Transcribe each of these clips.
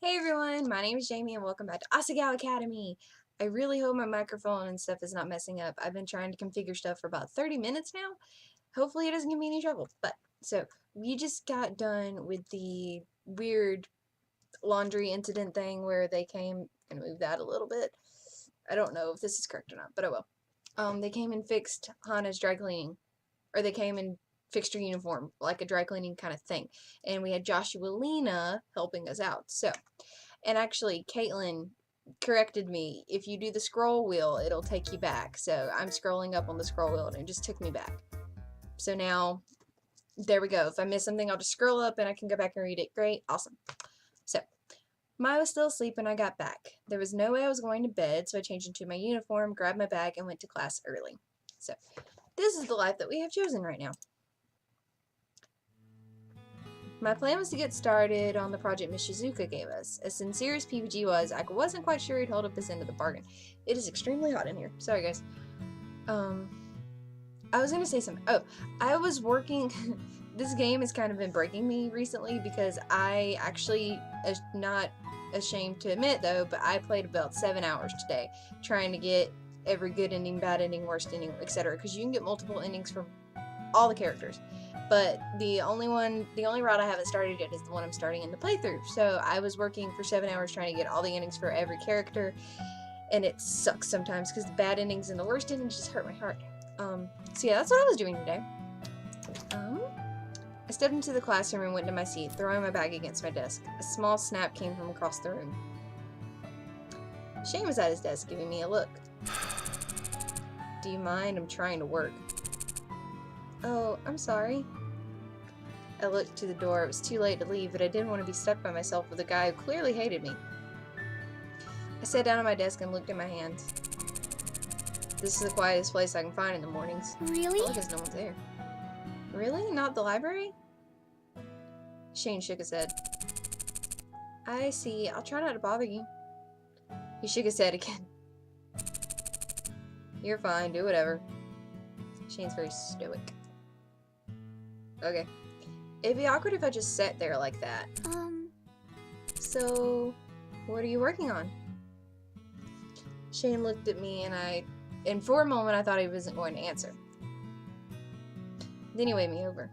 Hey everyone, my name is Jamie and welcome back to Asagao Academy. I really hope my microphone and stuff is not messing up. I've been trying to configure stuff for about 30 minutes now. Hopefully it doesn't give me any trouble. So we just got done with the weird laundry incident thing where they came and move that a little bit. I don't know if this is correct or not, but I will. They came and fixed Hana's dry cleaning, or they came and fixed her uniform, like a dry cleaning kind of thing. And we had Joshua Lena helping us out. And actually, Caitlin corrected me. If you do the scroll wheel, it'll take you back. So I'm scrolling up on the scroll wheel and it just took me back. So now, there we go. If I miss something, I'll just scroll up and I can go back and read it. Great. Awesome. So, Maya was still asleep when I got back. There was no way I was going to bed, so I changed into my uniform, grabbed my bag, and went to class early. So, this is the life that we have chosen right now. My plan was to get started on the project Miss Shizuka gave us. As sincere as PPG was, I wasn't quite sure he'd hold up his end of the bargain. It is extremely hot in here. Sorry, guys. I was gonna say something. Oh, I was working... This game has kind of been breaking me recently because I actually, not ashamed to admit though, but I played about 7 hours today trying to get every good ending, bad ending, worst ending, etc. Because you can get multiple endings from all the characters. But the only route I haven't started yet is the one I'm starting in the playthrough. So I was working for 7 hours trying to get all the endings for every character, and it sucks sometimes because the bad endings and the worst endings just hurt my heart. So yeah, that's what I was doing today. I stepped into the classroom and went to my seat, throwing my bag against my desk. A small snap came from across the room. Shane was at his desk giving me a look. Do you mind? I'm trying to work. Oh, I'm sorry. I looked to the door. It was too late to leave, but I didn't want to be stuck by myself with a guy who clearly hated me. I sat down at my desk and looked at my hands. This is the quietest place I can find in the mornings. Really? Because no one's there. Really? Not the library? Shane shook his head. I see. I'll try not to bother you. He shook his head again. You're fine. Do whatever. Shane's very stoic. Okay. It'd be awkward if I just sat there like that. So, what are you working on? Shane looked at me and for a moment I thought he wasn't going to answer. Then he waved me over.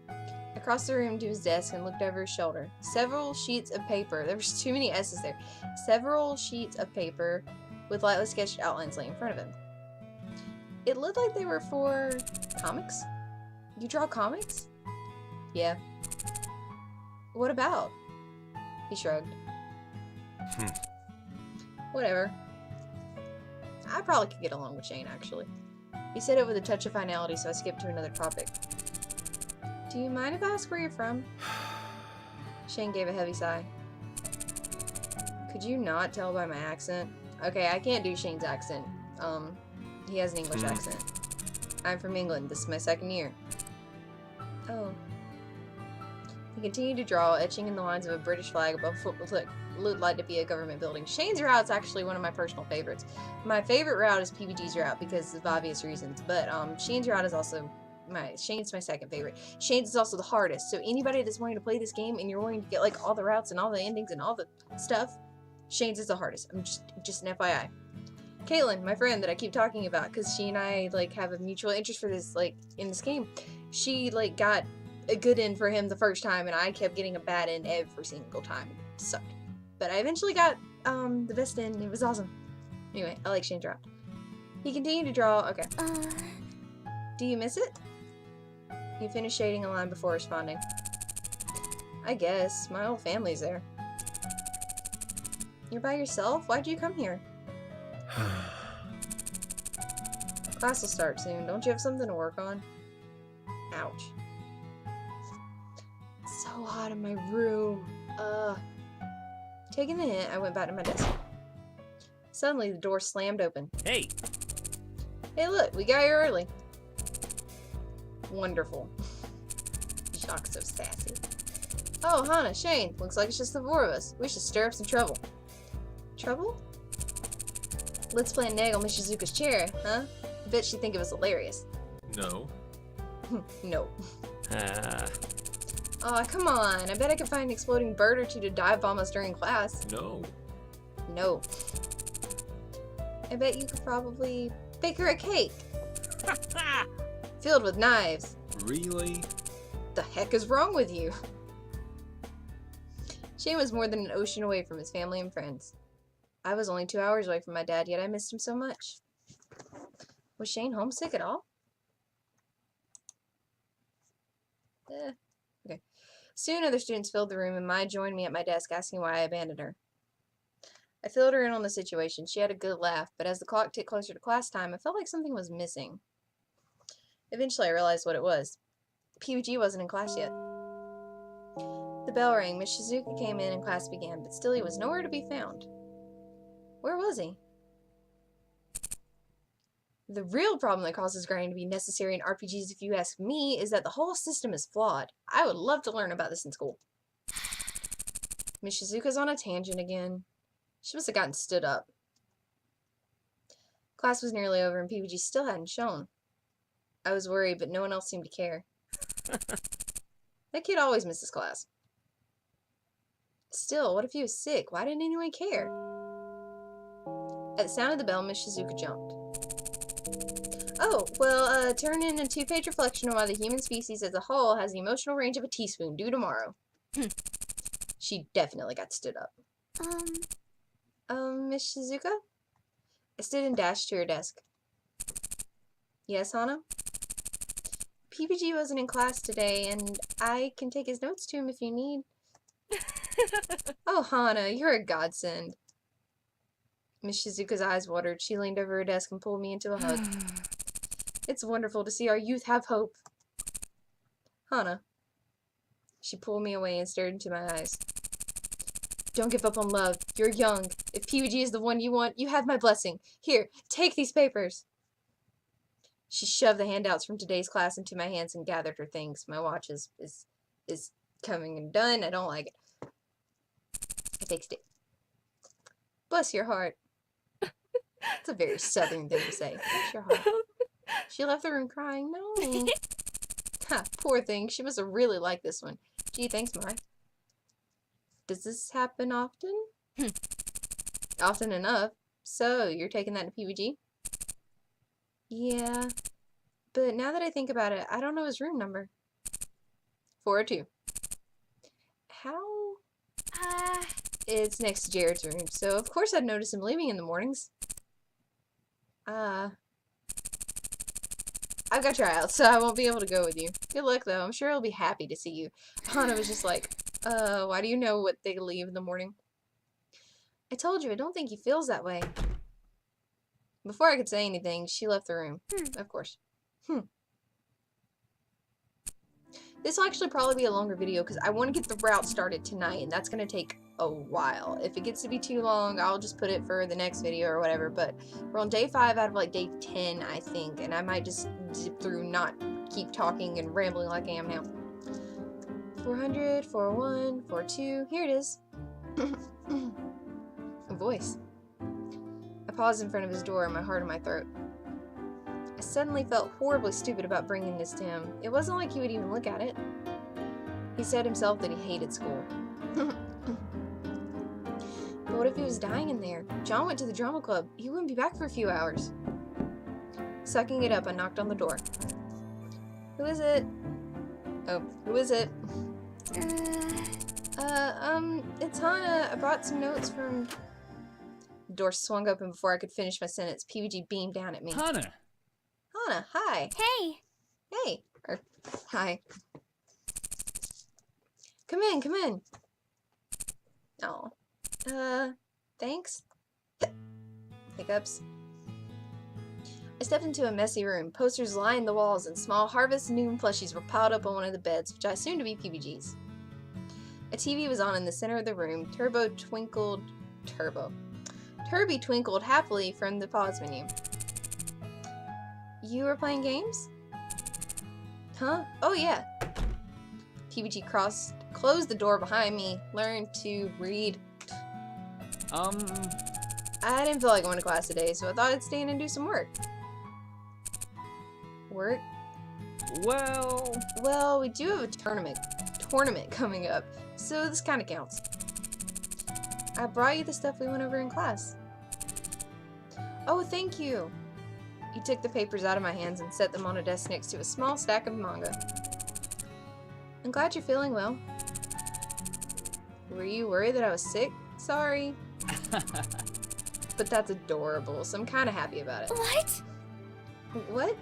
I crossed the room to his desk and looked over his shoulder. Several sheets of paper. There was too many S's there. Several sheets of paper with lightly sketched outlines lay in front of him. It looked like they were for comics. You draw comics? Yeah. What about? He shrugged. Whatever. I probably could get along with Shane, actually. He said it with a touch of finality, so I skipped to another topic. Do you mind if I ask where you're from? Shane gave a heavy sigh. Could you not tell by my accent? Okay, I can't do Shane's accent. He has an English accent. I'm from England. This is my second year. Oh. He continued to draw, etching in the lines of a British flag above what looked like to be a government building. Shane's route's actually one of my personal favorites. My favorite route is PBG's route because of obvious reasons, but Shane's route is also Shane's my second favorite. Shane's is also the hardest, so anybody that's wanting to play this game and you're wanting to get like all the routes and all the endings and all the stuff, Shane's is the hardest. I'm just an FYI. Caitlin, my friend that I keep talking about, because she and I like have a mutual interest for this in this game, she like got a good end for him the first time, and I kept getting a bad end every single time. It sucked. But I eventually got the best end. It was awesome. Anyway, I like Shane's route. He continued to draw. Okay. Do you miss it? He finished shading a line before responding. I guess. My whole family's there. You're by yourself? Why'd you come here? Class will start soon. Don't you have something to work on? Ouch. It's so hot in my room. Taking the hint, I went back to my desk. Suddenly, the door slammed open. Hey! Hey look, we got here early. Wonderful. Jacques so sassy. Oh, Hana, Shane. Looks like it's just the four of us. We should stir up some trouble. Trouble? Let's play a nag on Miss Shizuka's chair, huh? I bet she'd think it was hilarious. No. No. Aw, come on. I bet I could find an exploding bird or two to dive bomb us during class. No. No. I bet you could probably bake her a cake. Filled with knives. Really? The heck is wrong with you? Shane was more than an ocean away from his family and friends. I was only 2 hours away from my dad, yet I missed him so much. Was Shane homesick at all? Okay. Soon other students filled the room, and Maya joined me at my desk asking why I abandoned her. I filled her in on the situation. She had a good laugh, but as the clock ticked closer to class time, I felt like something was missing. Eventually I realized what it was. PBG wasn't in class yet. The bell rang. Miss Shizuka came in and class began, but still he was nowhere to be found. Where was he? The real problem that causes grinding to be necessary in RPGs, if you ask me, is that the whole system is flawed. I would love to learn about this in school. Miss Shizuka's on a tangent again. She must have gotten stood up. Class was nearly over and PBG still hadn't shown. I was worried, but no one else seemed to care. That kid always misses class. Still, what if he was sick? Why didn't anyone care? At the sound of the bell, Miss Shizuka jumped. Oh, well, turn in a 2-page reflection on why the human species as a whole has the emotional range of a teaspoon due tomorrow. She definitely got stood up. Miss Shizuka? I stood and dashed to her desk. Yes, Hana? PBG wasn't in class today, and I can take his notes to him if you need. Oh, Hana, you're a godsend. Miss Shizuka's eyes watered. She leaned over her desk and pulled me into a hug. It's wonderful to see our youth have hope. Hana. She pulled me away and stared into my eyes. Don't give up on love. You're young. If PBG is the one you want, you have my blessing. Here, take these papers. She shoved the handouts from today's class into my hands and gathered her things. My watch is coming and done. I don't like it. I fixed it. Bless your heart. It's a very southern thing to say. Bless your heart. She left the room crying. No. Ha, poor thing. She must have really liked this one. Gee, thanks, Mai. Does this happen often? Often enough. So, you're taking that to PBG? Yeah. But now that I think about it, I don't know his room number. 402. How? It's next to Jared's room, so of course I'd notice him leaving in the mornings. I've got tryouts, so I won't be able to go with you. Good luck, though. I'm sure he'll be happy to see you. Hana was just like, why do you know what they leave in the morning? I told you, I don't think he feels that way. Before I could say anything, she left the room. Of course. This will actually probably be a longer video because I want to get the route started tonight, and that's going to take a while. If it gets to be too long, I'll just put it for the next video or whatever, but we're on day 5 out of like day 10, I think, and I might just zip through, not keep talking and rambling like I am now. 400, 401, 42, here it is. A voice. I paused in front of his door, my heart in my throat. I suddenly felt horribly stupid about bringing this to him. It wasn't like he would even look at it. He said himself that he hated school. But what if he was dying in there? John went to the drama club. He wouldn't be back for a few hours. Sucking it up, I knocked on the door. Who is it? Oh, who is it? It's Hana. I brought some notes from... The door swung open before I could finish my sentence. PBG beamed down at me. Hana! Hana, hi. Hey. Hey. Or, hi. Come in, come in. Oh. Thanks? Hiccups. I stepped into a messy room. Posters lined the walls and small Harvest Moon plushies were piled up on one of the beds, which I assumed to be PBG's. A TV was on in the center of the room. Turby twinkled happily from the pause menu. You were playing games? Huh? Oh yeah. PBG closed the door behind me, learned to read. I didn't feel like going to class today, so I thought I'd stay in and do some work. Work? Well, we do have a tournament tournament coming up, so this kind of counts. I brought you the stuff we went over in class. Oh, thank you. He took the papers out of my hands and set them on a desk next to a small stack of manga. I'm glad you're feeling well. Were you worried that I was sick? Sorry. But that's adorable, so I'm kind of happy about it. What? What?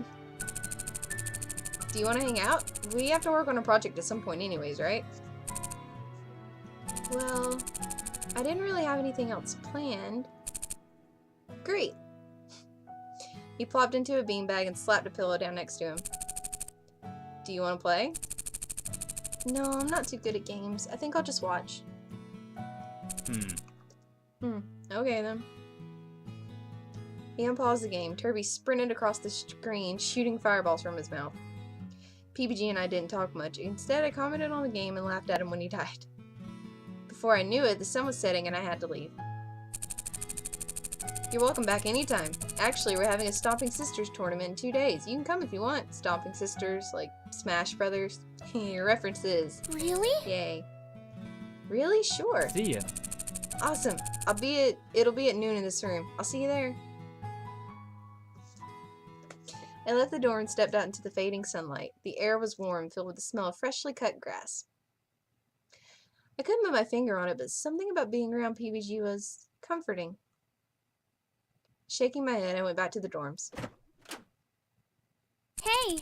Do you want to hang out? We have to work on a project at some point anyways, right? Well, I didn't really have anything else planned. Great. He plopped into a beanbag and slapped a pillow down next to him. Do you want to play? No, I'm not too good at games. I think I'll just watch. Okay then. He unpaused the game. Turby sprinted across the screen, shooting fireballs from his mouth. PBG and I didn't talk much. Instead, I commented on the game and laughed at him when he died. Before I knew it, the sun was setting and I had to leave. You're welcome back anytime. Actually, we're having a Stomping Sisters tournament in 2 days. You can come if you want. Stomping Sisters, like Smash Brothers. References. Really? Yay. Really? Sure. See ya. Awesome. It'll be at noon in this room. I'll see you there. I left the door and stepped out into the fading sunlight. The air was warm, filled with the smell of freshly cut grass. I couldn't put my finger on it, but something about being around PBG was comforting. Shaking my head, I went back to the dorms. Hey!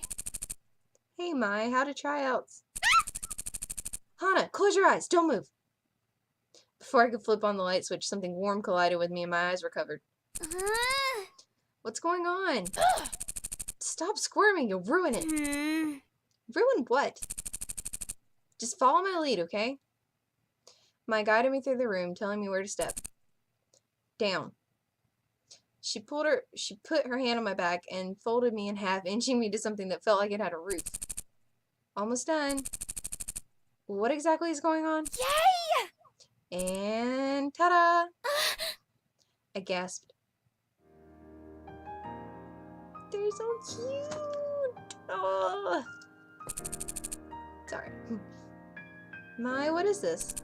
Hey, Mai, how to tryouts? Hana, close your eyes. Don't move. Before I could flip on the light switch, something warm collided with me and my eyes were covered. What's going on? Stop squirming, you'll ruin it. Ruin what? Just follow my lead, okay? Mai guided me through the room, telling me where to step. Down. She put her hand on my back and folded me in half, inching me to something that felt like it had a roof. Almost done. What exactly is going on? Yay! And ta-da! I gasped. They're so cute! Oh. Sorry. Mai, what is this?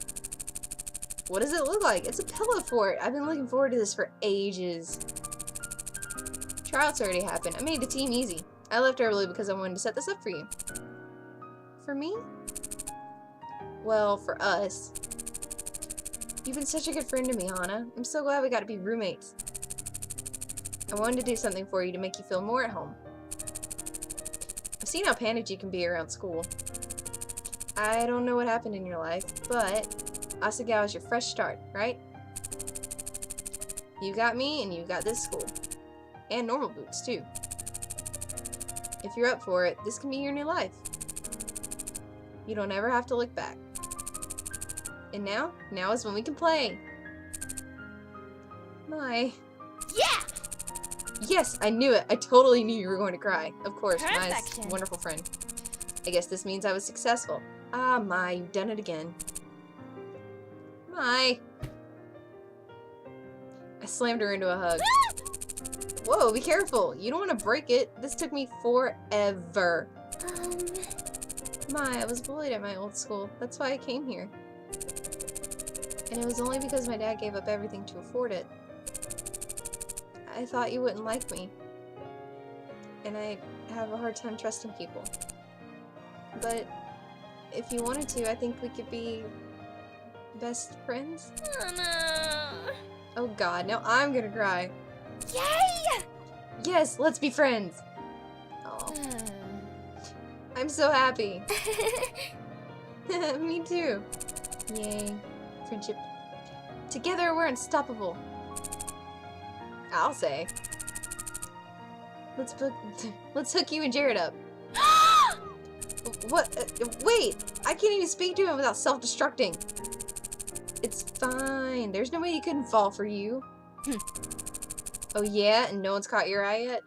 What does it look like? It's a pillow fort. I've been looking forward to this for ages. Tryouts already happened. I made the team easy. I left early because I wanted to set this up for you. For me? Well, for us. You've been such a good friend to me, Hana. I'm so glad we got to be roommates. I wanted to do something for you to make you feel more at home. I've seen how panicked you can be around school. I don't know what happened in your life, but Asagao is your fresh start, right? You got me, and you got this school. And normal boots, too. If you're up for it, this can be your new life. You don't ever have to look back. And now is when we can play. Mai. Yeah! Yes, I knew it. I totally knew you were going to cry. Of course, Mai's Perfection. wonderful friend. I guess this means I was successful. Ah, Mai, you've done it again. Mai. I slammed her into a hug. Whoa, be careful. You don't want to break it. This took me forever. Mai, I was bullied at my old school. That's why I came here. And it was only because my dad gave up everything to afford it. I thought you wouldn't like me. And I have a hard time trusting people. But if you wanted to, I think we could be best friends. Oh no. Oh god, now I'm gonna cry. Yay! Yes, let's be friends. Oh, I'm so happy. Me too. Yay. Friendship. Together we're unstoppable. I'll say. Let's hook you and Jared up. What? Wait! I can't even speak to him without self-destructing. It's fine. There's no way he couldn't fall for you. Oh yeah? And no one's caught your eye yet?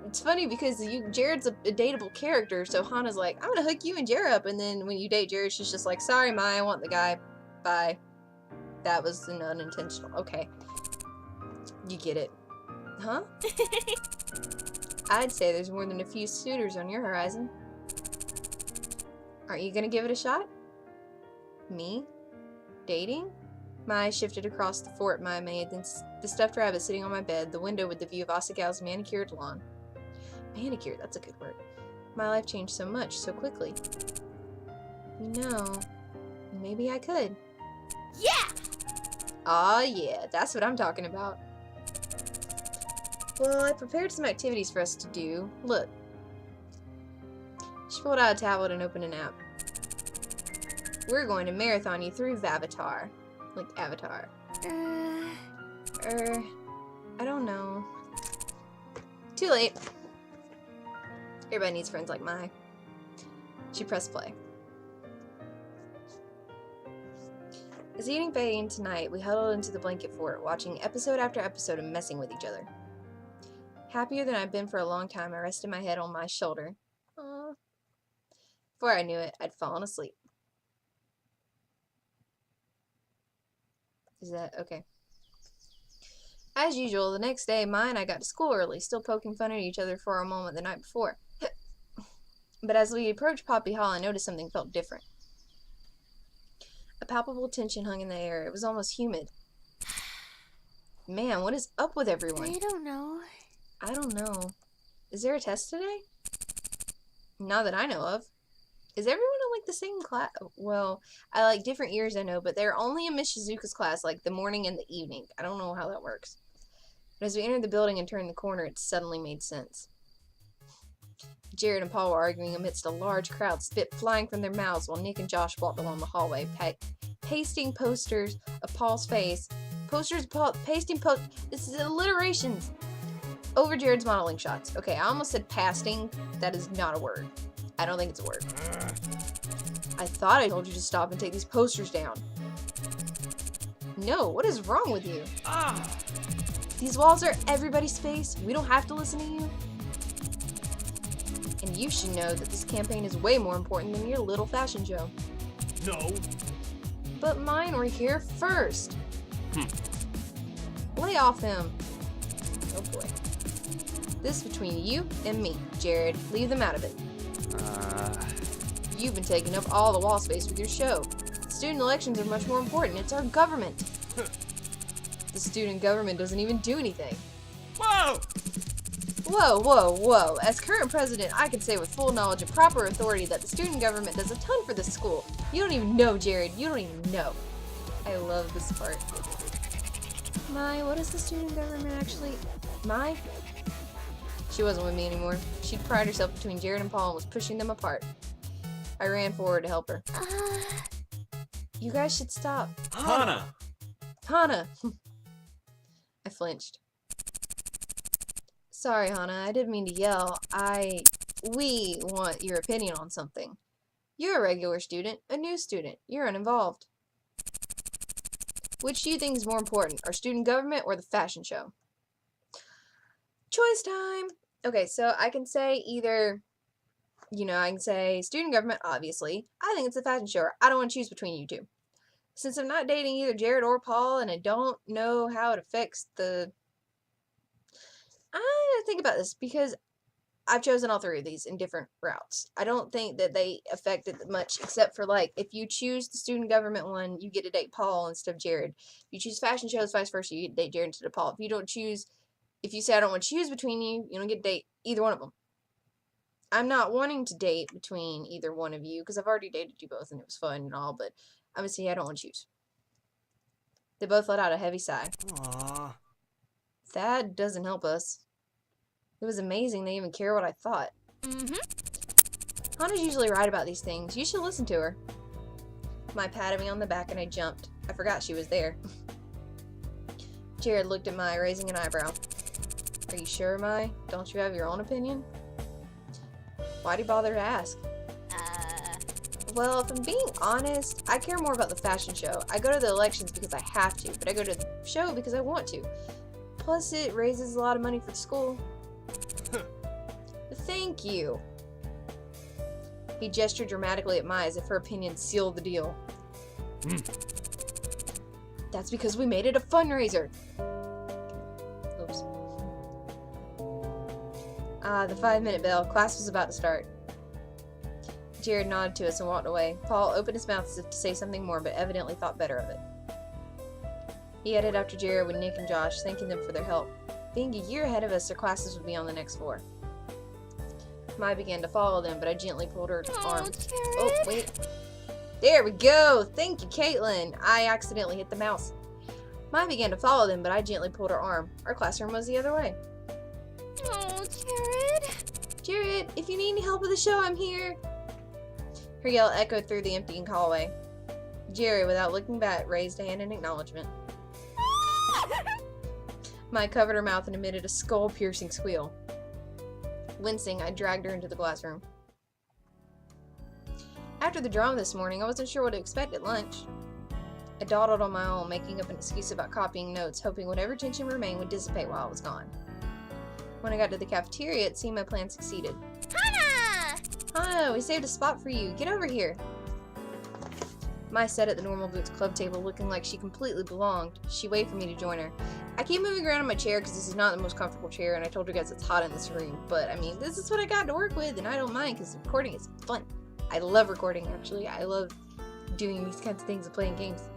It's funny because Jared's a dateable character, so Hana's like, I'm gonna hook you and Jared up, and then when you date Jared, she's just like, sorry, Mai, I want the guy. Bye. That was an unintentional. Okay. You get it. Huh? I'd say there's more than a few suitors on your horizon. Aren't you gonna give it a shot? Me? Dating? My eyes shifted across the fort Maya made, then the stuffed rabbit sitting on my bed, the window with the view of Asagao's manicured lawn. Manicured, that's a good word. My life changed so much, so quickly. You know, maybe I could. Yeah! Aw, yeah, that's what I'm talking about. Well, I prepared some activities for us to do. Look. She pulled out a tablet and opened an app. We're going to marathon you through Vavatar. Like Avatar. I don't know. Too late. Everybody needs friends like Mai. She pressed play. As the evening faded into night, we huddled into the blanket fort, watching episode after episode and messing with each other. Happier than I'd been for a long time, I rested my head on my shoulder. Aww. Before I knew it, I'd fallen asleep. Is that okay? As usual, the next day, Mai and I got to school early, still poking fun at each other for a moment the night before. But as we approached Poppy Hall, I noticed something felt different. A palpable tension hung in the air. It was almost humid. Man, what is up with everyone? I don't know. I don't know. Is there a test today? Not that I know of. Is everyone in like the same class? Well, I like different years, I know, but they're only in Miss Shizuka's class like the morning and the evening. I don't know how that works. But as we entered the building and turned the corner, it suddenly made sense. Jared and Paul were arguing amidst a large crowd, spit flying from their mouths, while Nick and Josh walked along the hallway, pasting posters of Paul's face. Posters of Paul, this is alliterations over Jared's modeling shots. Okay, I almost said pasting. That is not a word. I don't think it's a word. I thought I told you to stop and take these posters down. No, what is wrong with you? These walls are everybody's space. We don't have to listen to you. And you should know that this campaign is way more important than your little fashion show. No. But mine were here first. Lay off him. Oh boy. This is between you and me, Jared. Leave them out of it. You've been taking up all the wall space with your show. Student elections are much more important. It's our government. The student government doesn't even do anything. Whoa! Whoa, whoa, whoa. As current president, I can say with full knowledge and proper authority that the student government does a ton for this school. You don't even know, Jared. You don't even know. I love this part. Mai, what is the student government actually? Mai? She wasn't with me anymore. She'd pried herself between Jared and Paul and was pushing them apart. I ran forward to help her. You guys should stop. Hana! Hana! I flinched. Sorry, Hana, I didn't mean to yell. We want your opinion on something. You're a regular student, a new student. You're uninvolved. Which do you think is more important, our student government or the fashion show? Choice time! Okay, so I can say either, I can say student government, obviously. I think it's the fashion show. Or I don't want to choose between you two. Since I'm not dating either Jared or Paul, and I don't know how it affects I think about this because I've chosen all three of these in different routes. I don't think that they affect it much, except for, like, if you choose the student government one, you get to date Paul instead of Jared. If you choose fashion shows, vice versa, you get to date Jared instead of Paul. If you say I don't want to choose between you, you don't get to date either one of them. I'm not wanting to date between either one of you, because I've already dated you both, and it was fun and all, but I'm going to say I don't want to choose. They both let out a heavy sigh. Aww. That doesn't help us. It was amazing they even care what I thought. Hana's usually right about these things. You should listen to her. Mai patted me on the back and I jumped. I forgot she was there. Jared looked at Mai, raising an eyebrow. Are you sure, Mai? Don't you have your own opinion? Why'd he bother to ask? Well, if I'm being honest, I care more about the fashion show. I go to the elections because I have to, but I go to the show because I want to. Plus, it raises a lot of money for the school. Thank you. He gestured dramatically at Mai as if her opinion sealed the deal. That's because we made it a fundraiser. Oops. The 5-minute bell. Class was about to start. Jared nodded to us and walked away. Paul opened his mouth as if to say something more, but evidently thought better of it. He headed after Jared with Nick and Josh, thanking them for their help. Being a year ahead of us, their classes would be on the next floor. Mai began to follow them, but I gently pulled her arm. Jared. Oh, wait. There we go! Thank you, Caitlin! I accidentally hit the mouse. Mai began to follow them, but I gently pulled her arm. Our classroom was the other way. Oh, Jared. Jared, if you need any help with the show, I'm here! Her yell echoed through the emptying hallway. Jared, without looking back, raised a hand in acknowledgement. Mai covered her mouth and emitted a skull-piercing squeal. Wincing, I dragged her into the classroom. After the drama this morning, I wasn't sure what to expect at lunch. I dawdled on my own, making up an excuse about copying notes, hoping whatever tension remained would dissipate while I was gone. When I got to the cafeteria, it seemed my plan succeeded. Hana! Hana, we saved a spot for you. Get over here. Mai sat at the Normal Boots Club table looking like she completely belonged. She waved for me to join her. I keep moving around in my chair because this is not the most comfortable chair, and I told you guys it's hot in this room. But, I mean, this is what I got to work with, and I don't mind because recording is fun. I love recording, actually. I love doing these kinds of things and playing games.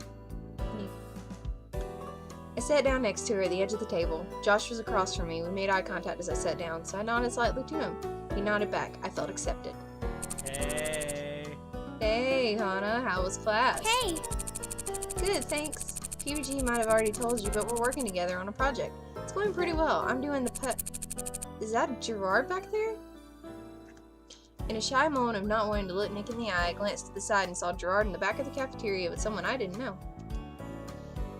I sat down next to her at the edge of the table. Josh was across from me. We made eye contact as I sat down, so I nodded slightly to him. He nodded back. I felt accepted. Hey. Hey, Hana. How was class? Hey! Good, thanks. PBG might have already told you, but we're working together on a project. It's going pretty well. I'm doing the Is that Gerard back there? In a shy moment of not wanting to look Nick in the eye, I glanced to the side and saw Gerard in the back of the cafeteria with someone I didn't know.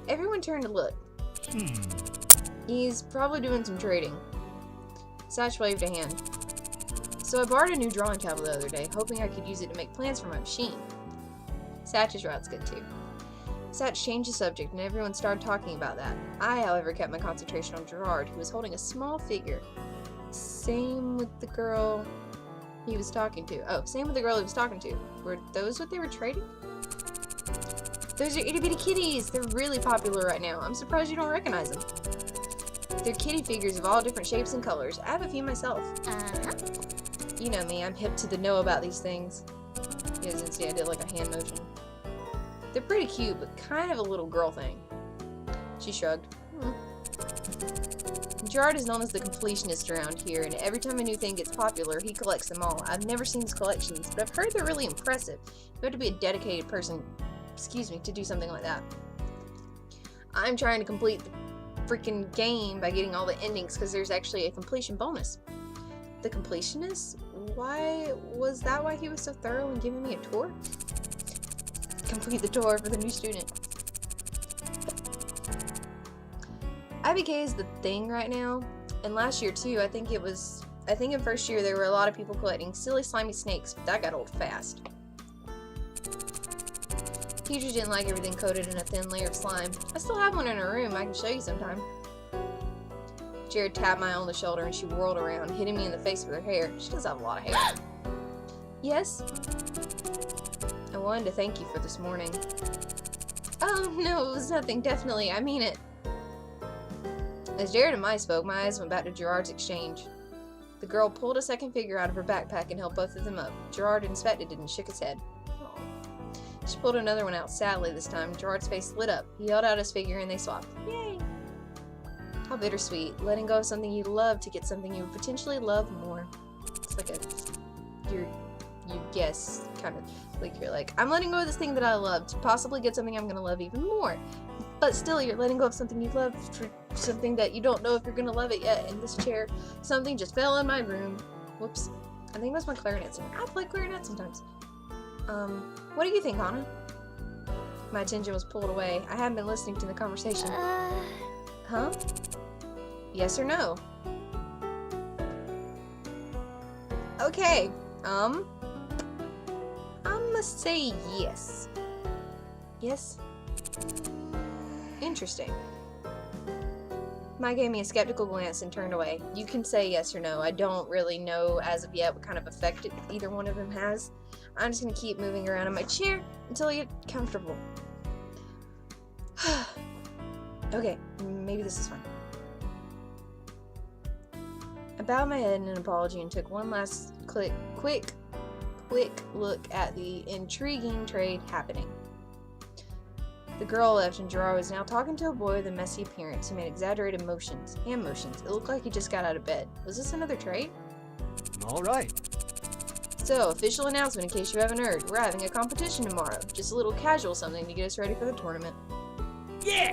Everyone turned to look. He's probably doing some trading. Satch waved a hand. So I borrowed a new drawing tablet the other day, hoping I could use it to make plans for my machine. Satch's route's good too. Satch changed the subject and everyone started talking about that. I, however, kept my concentration on Gerard, who was holding a small figure. Same with the girl he was talking to. Oh, same with the girl he was talking to. Were those what they were trading? Those are itty bitty kitties! They're really popular right now. I'm surprised you don't recognize them. They're kitty figures of all different shapes and colors. I have a few myself. Uh-huh. You know me, I'm hip to the know about these things. You guys didn't see I did like a hand motion. They're pretty cute, but kind of a little girl thing. She shrugged. Gerard is known as the completionist around here, and every time a new thing gets popular, he collects them all. I've never seen his collections, but I've heard they're really impressive. You have to be a dedicated person, to do something like that. I'm trying to complete the freaking game by getting all the endings, because there's actually a completion bonus. The completionist? Why was that why he was so thorough in giving me a tour? Complete the tour for the new student. IBK is the thing right now, and last year too, I think in first year there were a lot of people collecting silly slimy snakes, but that got old fast. Teachers didn't like everything coated in a thin layer of slime. I still have one in her room, I can show you sometime. Jared tapped Mai on the shoulder and she whirled around, hitting me in the face with her hair. She does have a lot of hair. Yes? I wanted to thank you for this morning. Oh, no, it was nothing, definitely, I mean it. As Jared and Mai spoke, my eyes went back to Gerard's exchange. The girl pulled a second figure out of her backpack and held both of them up. Gerard inspected it and shook his head. Aww. She pulled another one out sadly this time. Gerard's face lit up. He held out his figure and they swapped. Yay! How bittersweet, letting go of something you love to get something you would potentially love more. It's like you guess, kind of, like you're like, I'm letting go of this thing that I love to possibly get something I'm gonna love even more. But still, you're letting go of something you love for something that you don't know if you're gonna love it yet. In this chair, something just fell in my room. Whoops. I think that's my clarinet song. I play clarinet sometimes. What do you think, Hana? My attention was pulled away. I hadn't been listening to the conversation. Huh? Yes or no? Okay. I'm gonna say yes. Yes? Interesting. Mai gave me a skeptical glance and turned away. You can say yes or no. I don't really know as of yet what kind of effect either one of them has. I'm just gonna keep moving around in my chair until I get comfortable. Okay, maybe this is fine. I bowed my head in an apology and took one last quick quick look at the intriguing trade happening. The girl left and Gerard was now talking to a boy with a messy appearance who made exaggerated motions, hand motions. It looked like he just got out of bed. Was this another trade? All right. So, official announcement in case you haven't heard. We're having a competition tomorrow. Just a little casual something to get us ready for the tournament. Yeah!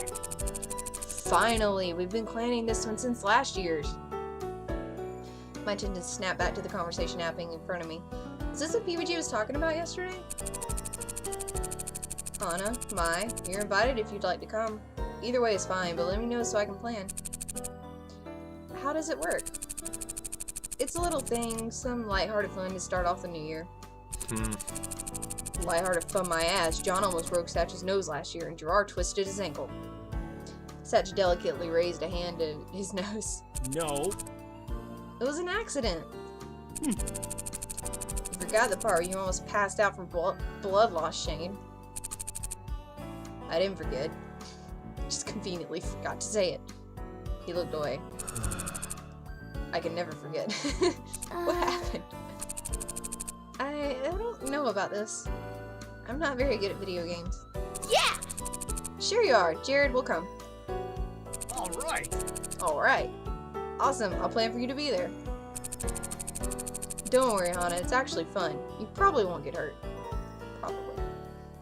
Finally! We've been planning this one since last year's. My attention snapped back to the conversation happening in front of me. Is this what PBG was talking about yesterday? Hana, Mai, you're invited if you'd like to come. Either way is fine, but let me know so I can plan. How does it work? It's a little thing, some lighthearted fun to start off the new year. Lighthearted fun my ass. John almost broke Satch's nose last year and Gerard twisted his ankle. Satch delicately raised a hand to his nose. No. It was an accident. You forgot the part where you almost passed out from blood loss, Shane. I didn't forget. Just conveniently forgot to say it. He looked away. I can never forget. What happened? I don't know about this. I'm not very good at video games. Yeah! Sure you are. Jared will come. All right. Alright. Awesome. I'll plan for you to be there. Don't worry, Hana. It's actually fun. You probably won't get hurt. Probably.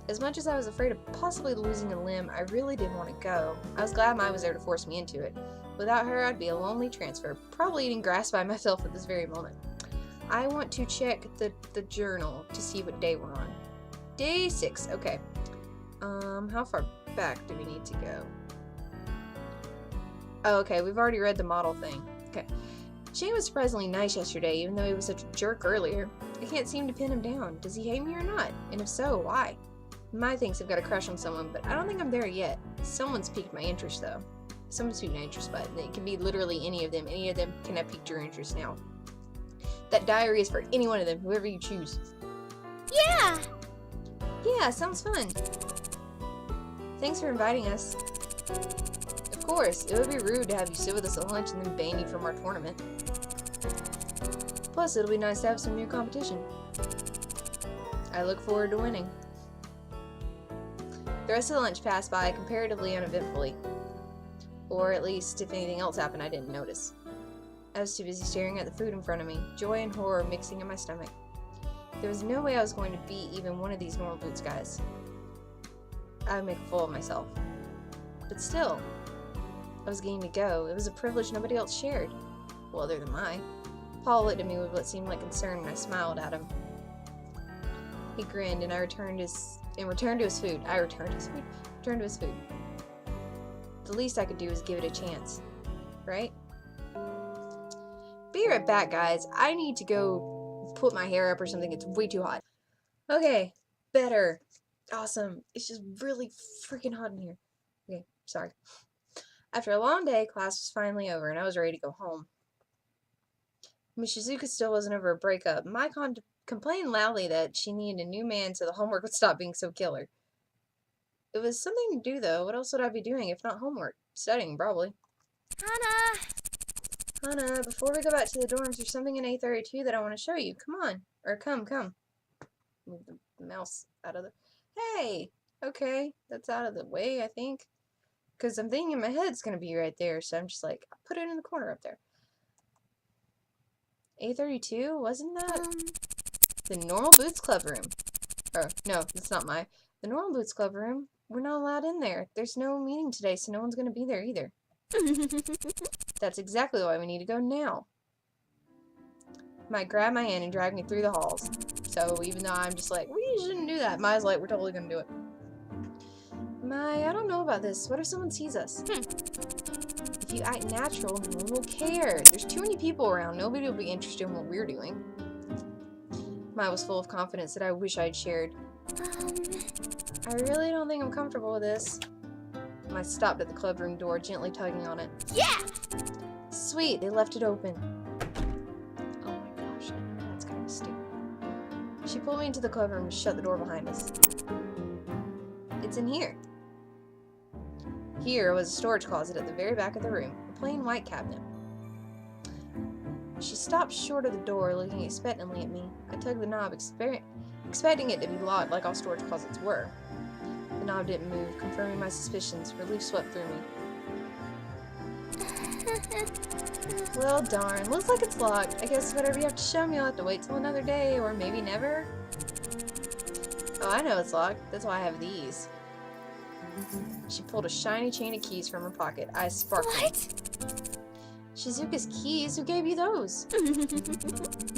As much as I was afraid of possibly losing a limb, I really didn't want to go. I was glad Mai was there to force me into it. Without her, I'd be a lonely transfer, probably eating grass by myself at this very moment. I want to check the journal to see what day we're on. Day 6, okay. How far back do we need to go? Oh, okay, we've already read the model thing. Okay. Shane was surprisingly nice yesterday, even though he was such a jerk earlier. I can't seem to pin him down. Does he hate me or not? And if so, why? Mai thinks I've got a crush on someone, but I don't think I'm there yet. Someone's piqued my interest, though. Someone's piqued my interest, but it can be literally any of them. Any of them can have piqued your interest now. That diary is for any one of them, whoever you choose. Yeah! Yeah, sounds fun. Thanks for inviting us. Of course, it would be rude to have you sit with us at lunch and then ban you from our tournament. Plus, it'll be nice to have some new competition. I look forward to winning. The rest of the lunch passed by comparatively uneventfully. Or at least, if anything else happened, I didn't notice. I was too busy staring at the food in front of me, joy and horror mixing in my stomach. There was no way I was going to beat even one of these normal boots guys. I would make a fool of myself. But still, I was getting to go. It was a privilege nobody else shared. Well, other than mine. Paul looked at me with what seemed like concern, and I smiled at him. He grinned, and returned to his food. Returned to his food. The least I could do was give it a chance. Right? Be right back, guys. I need to go put my hair up or something. It's way too hot. Okay. Better. Awesome. It's just really freaking hot in here. Okay. Sorry. After a long day, class was finally over, and I was ready to go home. Miss Shizuka still wasn't over a breakup. Mai complained loudly that she needed a new man so the homework would stop being so killer. It was something to do, though. What else would I be doing if not homework? Studying, probably. Hana, before we go back to the dorms, there's something in A32 that I want to show you. Come on. Or come. Move the mouse out of the... Hey! Okay, that's out of the way, I think. Because I'm thinking in my head it's going to be right there, so I'm just like, I'll put it in the corner up there. A32? Wasn't that the Normal Boots Club room? Oh, no, that's not the Normal Boots Club room. We're not allowed in there. There's no meeting today, so no one's going to be there either. That's exactly why we need to go now. Mai grabbed my hand and dragged me through the halls. So even though I'm just like, we shouldn't do that, Mai's like, we're totally going to do it. Mai, I don't know about this. What if someone sees us? If you act natural, no one will care. There's too many people around. Nobody will be interested in what we're doing. Mai was full of confidence that I wish I'd shared. I really don't think I'm comfortable with this. Mai stopped at the club room door, gently tugging on it. Yeah! Sweet, they left it open. Oh my gosh, that's kind of stupid. She pulled me into the club room and shut the door behind us. It's in here. Here was a storage closet at the very back of the room, a plain white cabinet. She stopped short of the door, looking expectantly at me. I tugged the knob, expecting it to be locked like all storage closets were. The knob didn't move, confirming my suspicions. Relief swept through me. Well, darn. Looks like it's locked. I guess whatever you have to show me, you'll have to wait till another day, or maybe never. Oh, I know it's locked. That's why I have these. She pulled a shiny chain of keys from her pocket. Eyes sparkling. What? Shizuka's keys? Who gave you those?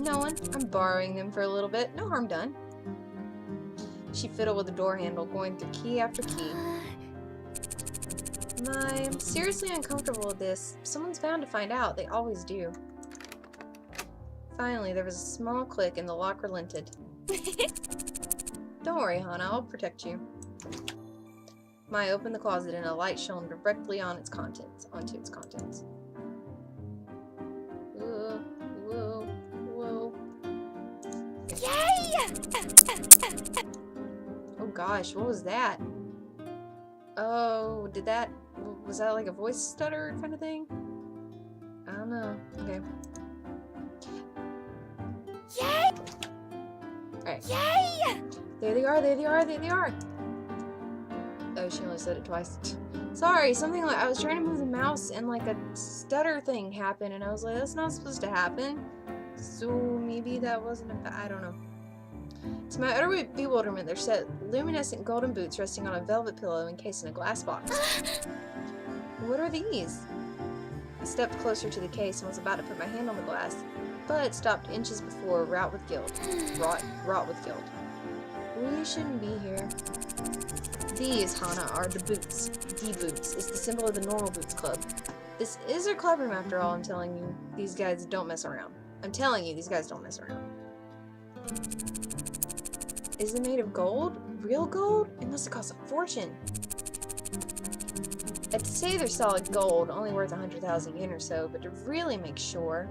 No one. I'm borrowing them for a little bit. No harm done. She fiddled with the door handle, going through key after key. I'm seriously uncomfortable with this. Someone's bound to find out. They always do. Finally, there was a small click and the lock relented. Don't worry, Hana. I'll protect you. Mai opened the closet and a light shone directly onto its contents. Whoa, whoa, whoa. Yay! Oh gosh, what was that? Oh, was that like a voice stutter kind of thing? I don't know. Okay. Yay! Alright. Yay! There they are! Oh, she only said it twice. Sorry, something like I was trying to move the mouse and like a stutter thing happened and I was like, that's not supposed to happen. So maybe that wasn't I don't know. To my utter bewilderment, there sat luminescent golden boots resting on a velvet pillow encased in a glass box. What are these? I stepped closer to the case and was about to put my hand on the glass, but stopped inches before wrought with guilt. Wrought with guilt. We shouldn't be here. These, Hana, are the boots. The boots. It's the symbol of the Normal Boots Club. This is our club room after all, I'm telling you. These guys don't mess around. I'm telling you, these guys don't mess around. Is it made of gold? Real gold? It must have cost a fortune. I'd say they're solid gold, only worth 100,000 yen or so, but to really make sure...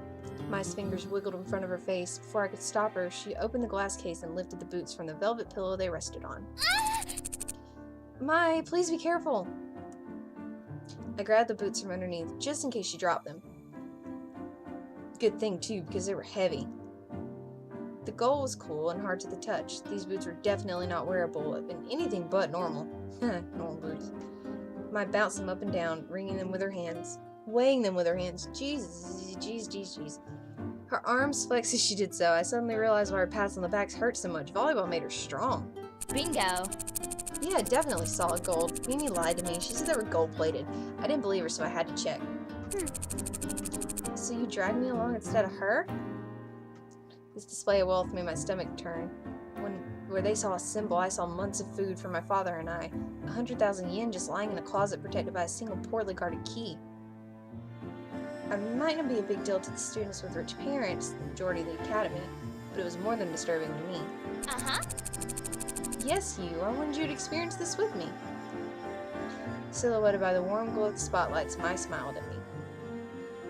Mai's fingers wiggled in front of her face. Before I could stop her, she opened the glass case and lifted the boots from the velvet pillow they rested on. Mai, please be careful! I grabbed the boots from underneath, just in case she dropped them. Good thing, too, because they were heavy. The gold was cool and hard to the touch. These boots were definitely not wearable, and anything but normal. Normal boots. Mai bounced them up and down, wringing them with her hands. Weighing them with her hands. Jeez. Her arms flexed as she did so. I suddenly realized why her pats on the backs hurt so much. Volleyball made her strong. Bingo. Yeah, definitely solid gold. Mimi lied to me. She said they were gold-plated. I didn't believe her, so I had to check. So you dragged me along instead of her? This display of wealth made my stomach turn. Where they saw a symbol, I saw months of food for my father and I. 100,000 yen just lying in a closet protected by a single poorly guarded key. It might not be a big deal to the students with rich parents, the majority of the academy, but it was more than disturbing to me. Uh-huh. Yes, I wanted you to experience this with me. Silhouetted by the warm glow of the spotlights, Mai smiled at me.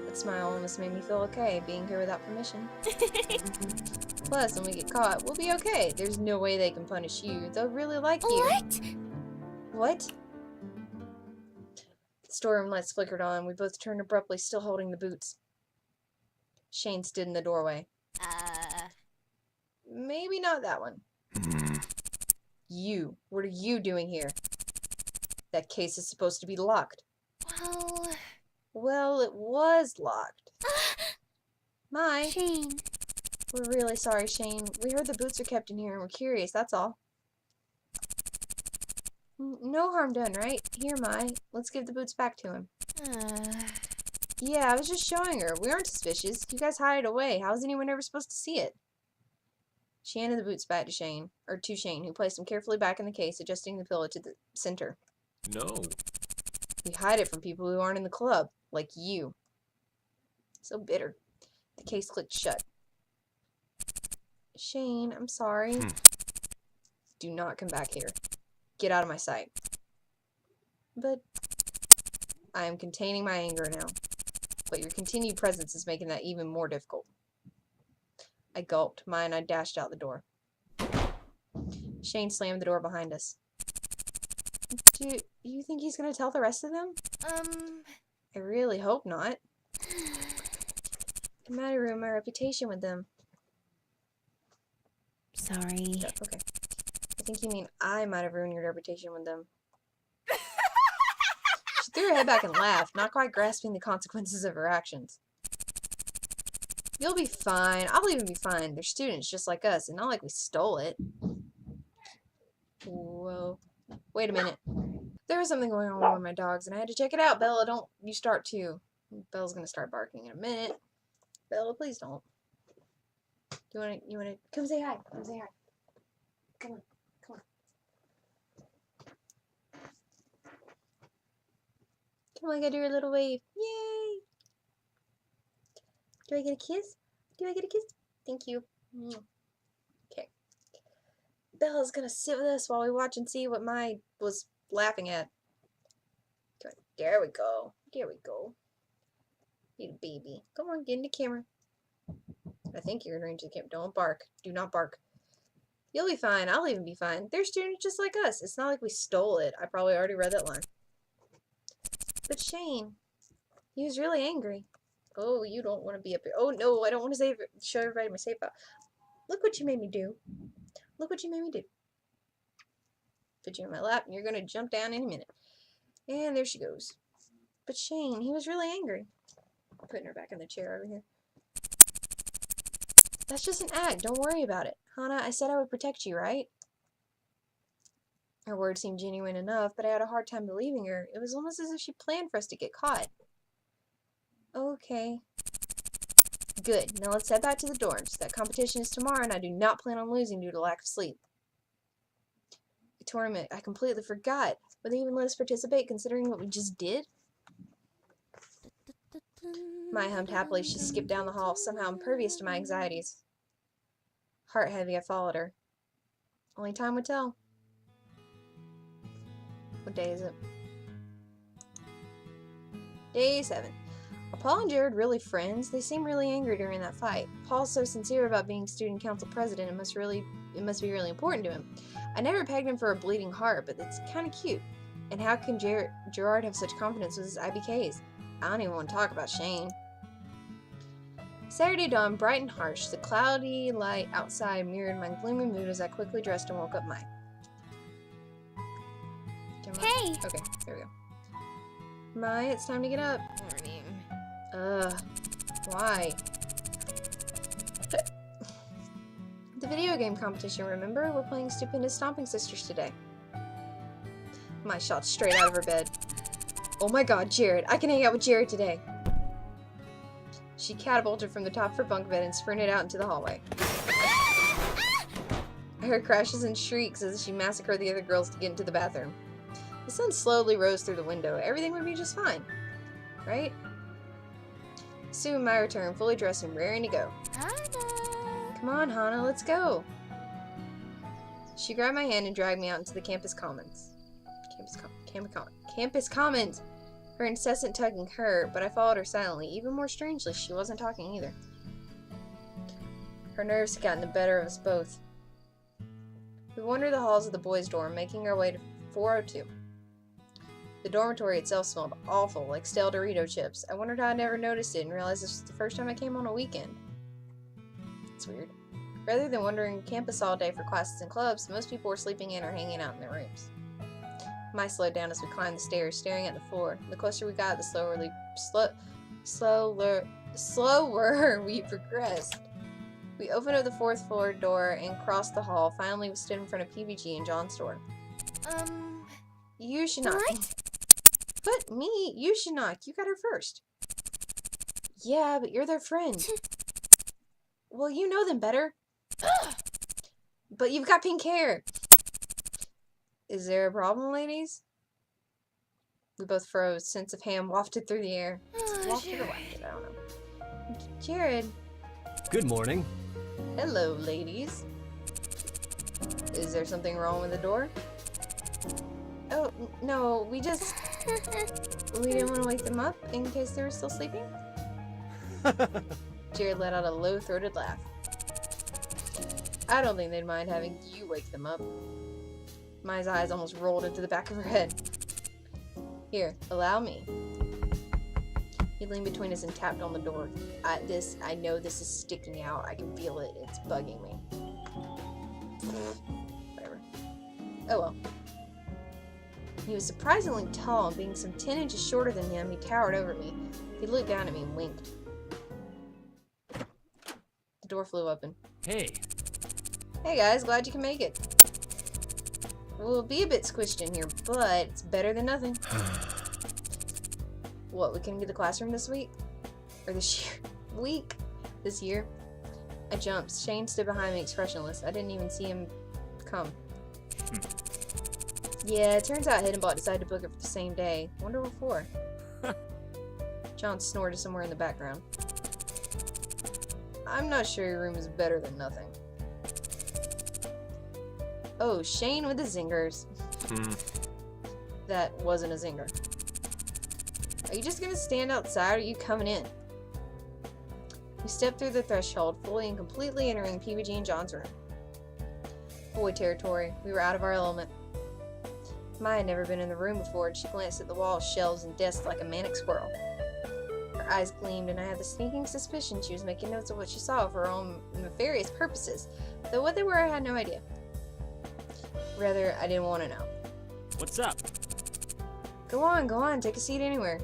That smile almost made me feel okay, being here without permission. Plus, when we get caught, we'll be okay. There's no way they can punish you. They'll really like you. What? The storeroom lights flickered on. We both turned abruptly, still holding the boots. Shane stood in the doorway. Maybe not that one. You. What are you doing here? That case is supposed to be locked. Well, it was locked. Mai. Shane. We're really sorry, Shane. We heard the boots are kept in here and we're curious, that's all. No harm done, right? Here, Mai. Let's give the boots back to him. Yeah, I was just showing her. We aren't suspicious. You guys hide it away. How is anyone ever supposed to see it? She handed the boots back to Shane, who placed them carefully back in the case, adjusting the pillow to the center. No. We hide it from people who aren't in the club, like you. So bitter. The case clicked shut. Shane, I'm sorry. Do not come back here. Get out of my sight. But I am containing my anger now. But your continued presence is making that even more difficult. I gulped. Mai and I dashed out the door. Shane slammed the door behind us. Do you think he's gonna tell the rest of them? I really hope not. You might have ruined my reputation with them. Sorry. Yeah, okay. I think you mean I might have ruined your reputation with them. She threw her head back and laughed, not quite grasping the consequences of her actions. You'll be fine. I'll even be fine. They're students just like us, and not like we stole it. Whoa. Wait a minute. There was something going on with my dogs, and I had to check it out. Bella, don't you start too. Bella's gonna start barking in a minute. Bella, please don't. You wanna come say hi? Come say hi. Come on. Come on. Come on, I gotta do a little wave. Yay! Do I get a kiss? Do I get a kiss? Thank you. Okay. Bella's gonna sit with us while we watch and see what Mai was laughing at. Okay. There we go. There we go. You baby. Come on, get in the camera. I think you're in range of the camera. Don't bark. Do not bark. You'll be fine. I'll even be fine. They're students just like us. It's not like we stole it. I probably already read that line. But Shane, he was really angry. Oh, you don't want to be up here. Oh, no, I don't want to show everybody my save file. Look what you made me do. Look what you made me do. Put you in my lap, and you're going to jump down any minute. And there she goes. But Shane, he was really angry. Putting her back in the chair over here. That's just an act. Don't worry about it. Hana, I said I would protect you, right? Her words seemed genuine enough, but I had a hard time believing her. It was almost as if she planned for us to get caught. Okay. Good. Now let's head back to the dorms. That competition is tomorrow, and I do not plan on losing due to lack of sleep. The tournament. I completely forgot. Would they even let us participate, considering what we just did? Mai hummed happily. She skipped down the hall, somehow impervious to my anxieties. Heart heavy, I followed her. Only time would tell. What day is it? Day 7. Are Paul and Jared really friends? They seem really angry during that fight. Paul's so sincere about being student council president, it must be really important to him. I never pegged him for a bleeding heart, but it's kind of cute. And how can Gerard have such confidence with his IBKs? I don't even want to talk about Shane. Saturday dawned bright and harsh. The cloudy light outside mirrored my gloomy mood as I quickly dressed and woke up Mai. Hey! Okay, there we go. Mai, it's time to get up. Morning. Why? The video game competition, remember? We're playing Stupendous Stomping Sisters today. Mai shot straight out of her bed. Oh my god, Jared. I can hang out with Jared today. She catapulted from the top of her bunk bed and sprinted out into the hallway. I heard crashes and shrieks as she massacred the other girls to get into the bathroom. The sun slowly rose through the window. Everything would be just fine. Right? Soon Mai returned, fully dressed and raring to go. Hana! Come on, Hana, let's go. She grabbed my hand and dragged me out into the campus commons. Campus commons! Her incessant tugging hurt, but I followed her silently. Even more strangely, she wasn't talking either. Her nerves had gotten the better of us both. We wandered the halls of the boys' dorm, making our way to 402. The dormitory itself smelled awful, like stale Dorito chips. I wondered how I never noticed it and realized this was the first time I came on a weekend. It's weird. Rather than wandering campus all day for classes and clubs, most people were sleeping in or hanging out in their rooms. Mai slowed down as we climbed the stairs, staring at the floor. The closer we got, the slower we progressed. We opened up the 4th floor door and crossed the hall. Finally, we stood in front of PBG and John's store. You should not. What? But me, you should knock. You got her first. Yeah, but you're their friend. Well, you know them better. But you've got pink hair. Is there a problem, ladies? We both froze. Sense of ham wafted through the air. Wafted or wafted? I don't know. Jared. Good morning. Hello, ladies. Is there something wrong with the door? Oh, no, we didn't want to wake them up in case they were still sleeping? Jared let out a low-throated laugh. I don't think they'd mind having you wake them up. Mai's eyes almost rolled into the back of her head. Here, allow me. He leaned between us and tapped on the door. I know this is sticking out. I can feel it. It's bugging me. Whatever. Oh well. He was surprisingly tall, and being some 10 inches shorter than him, he towered over me. He looked down at me and winked. The door flew open. Hey. Hey guys, glad you can make it. We'll be a bit squished in here, but it's better than nothing. What, we couldn't get the classroom this week? Or this year? Week? This year? I jumped. Shane stood behind me expressionless. I didn't even see him come. Yeah, it turns out Hiddenbot decided to book it for the same day. Wonder what for. John snorted somewhere in the background. I'm not sure your room is better than nothing. Oh, Shane with the zingers. That wasn't a zinger. Are you just gonna stand outside or are you coming in? We stepped through the threshold, fully and completely entering PBG and John's room. Boy territory. We were out of our element. Maya had never been in the room before, and she glanced at the walls, shelves, and desks like a manic squirrel. Her eyes gleamed, and I had the sneaking suspicion she was making notes of what she saw for her own nefarious purposes, though what they were I had no idea. Rather, I didn't want to know. What's up? Go on, take a seat anywhere.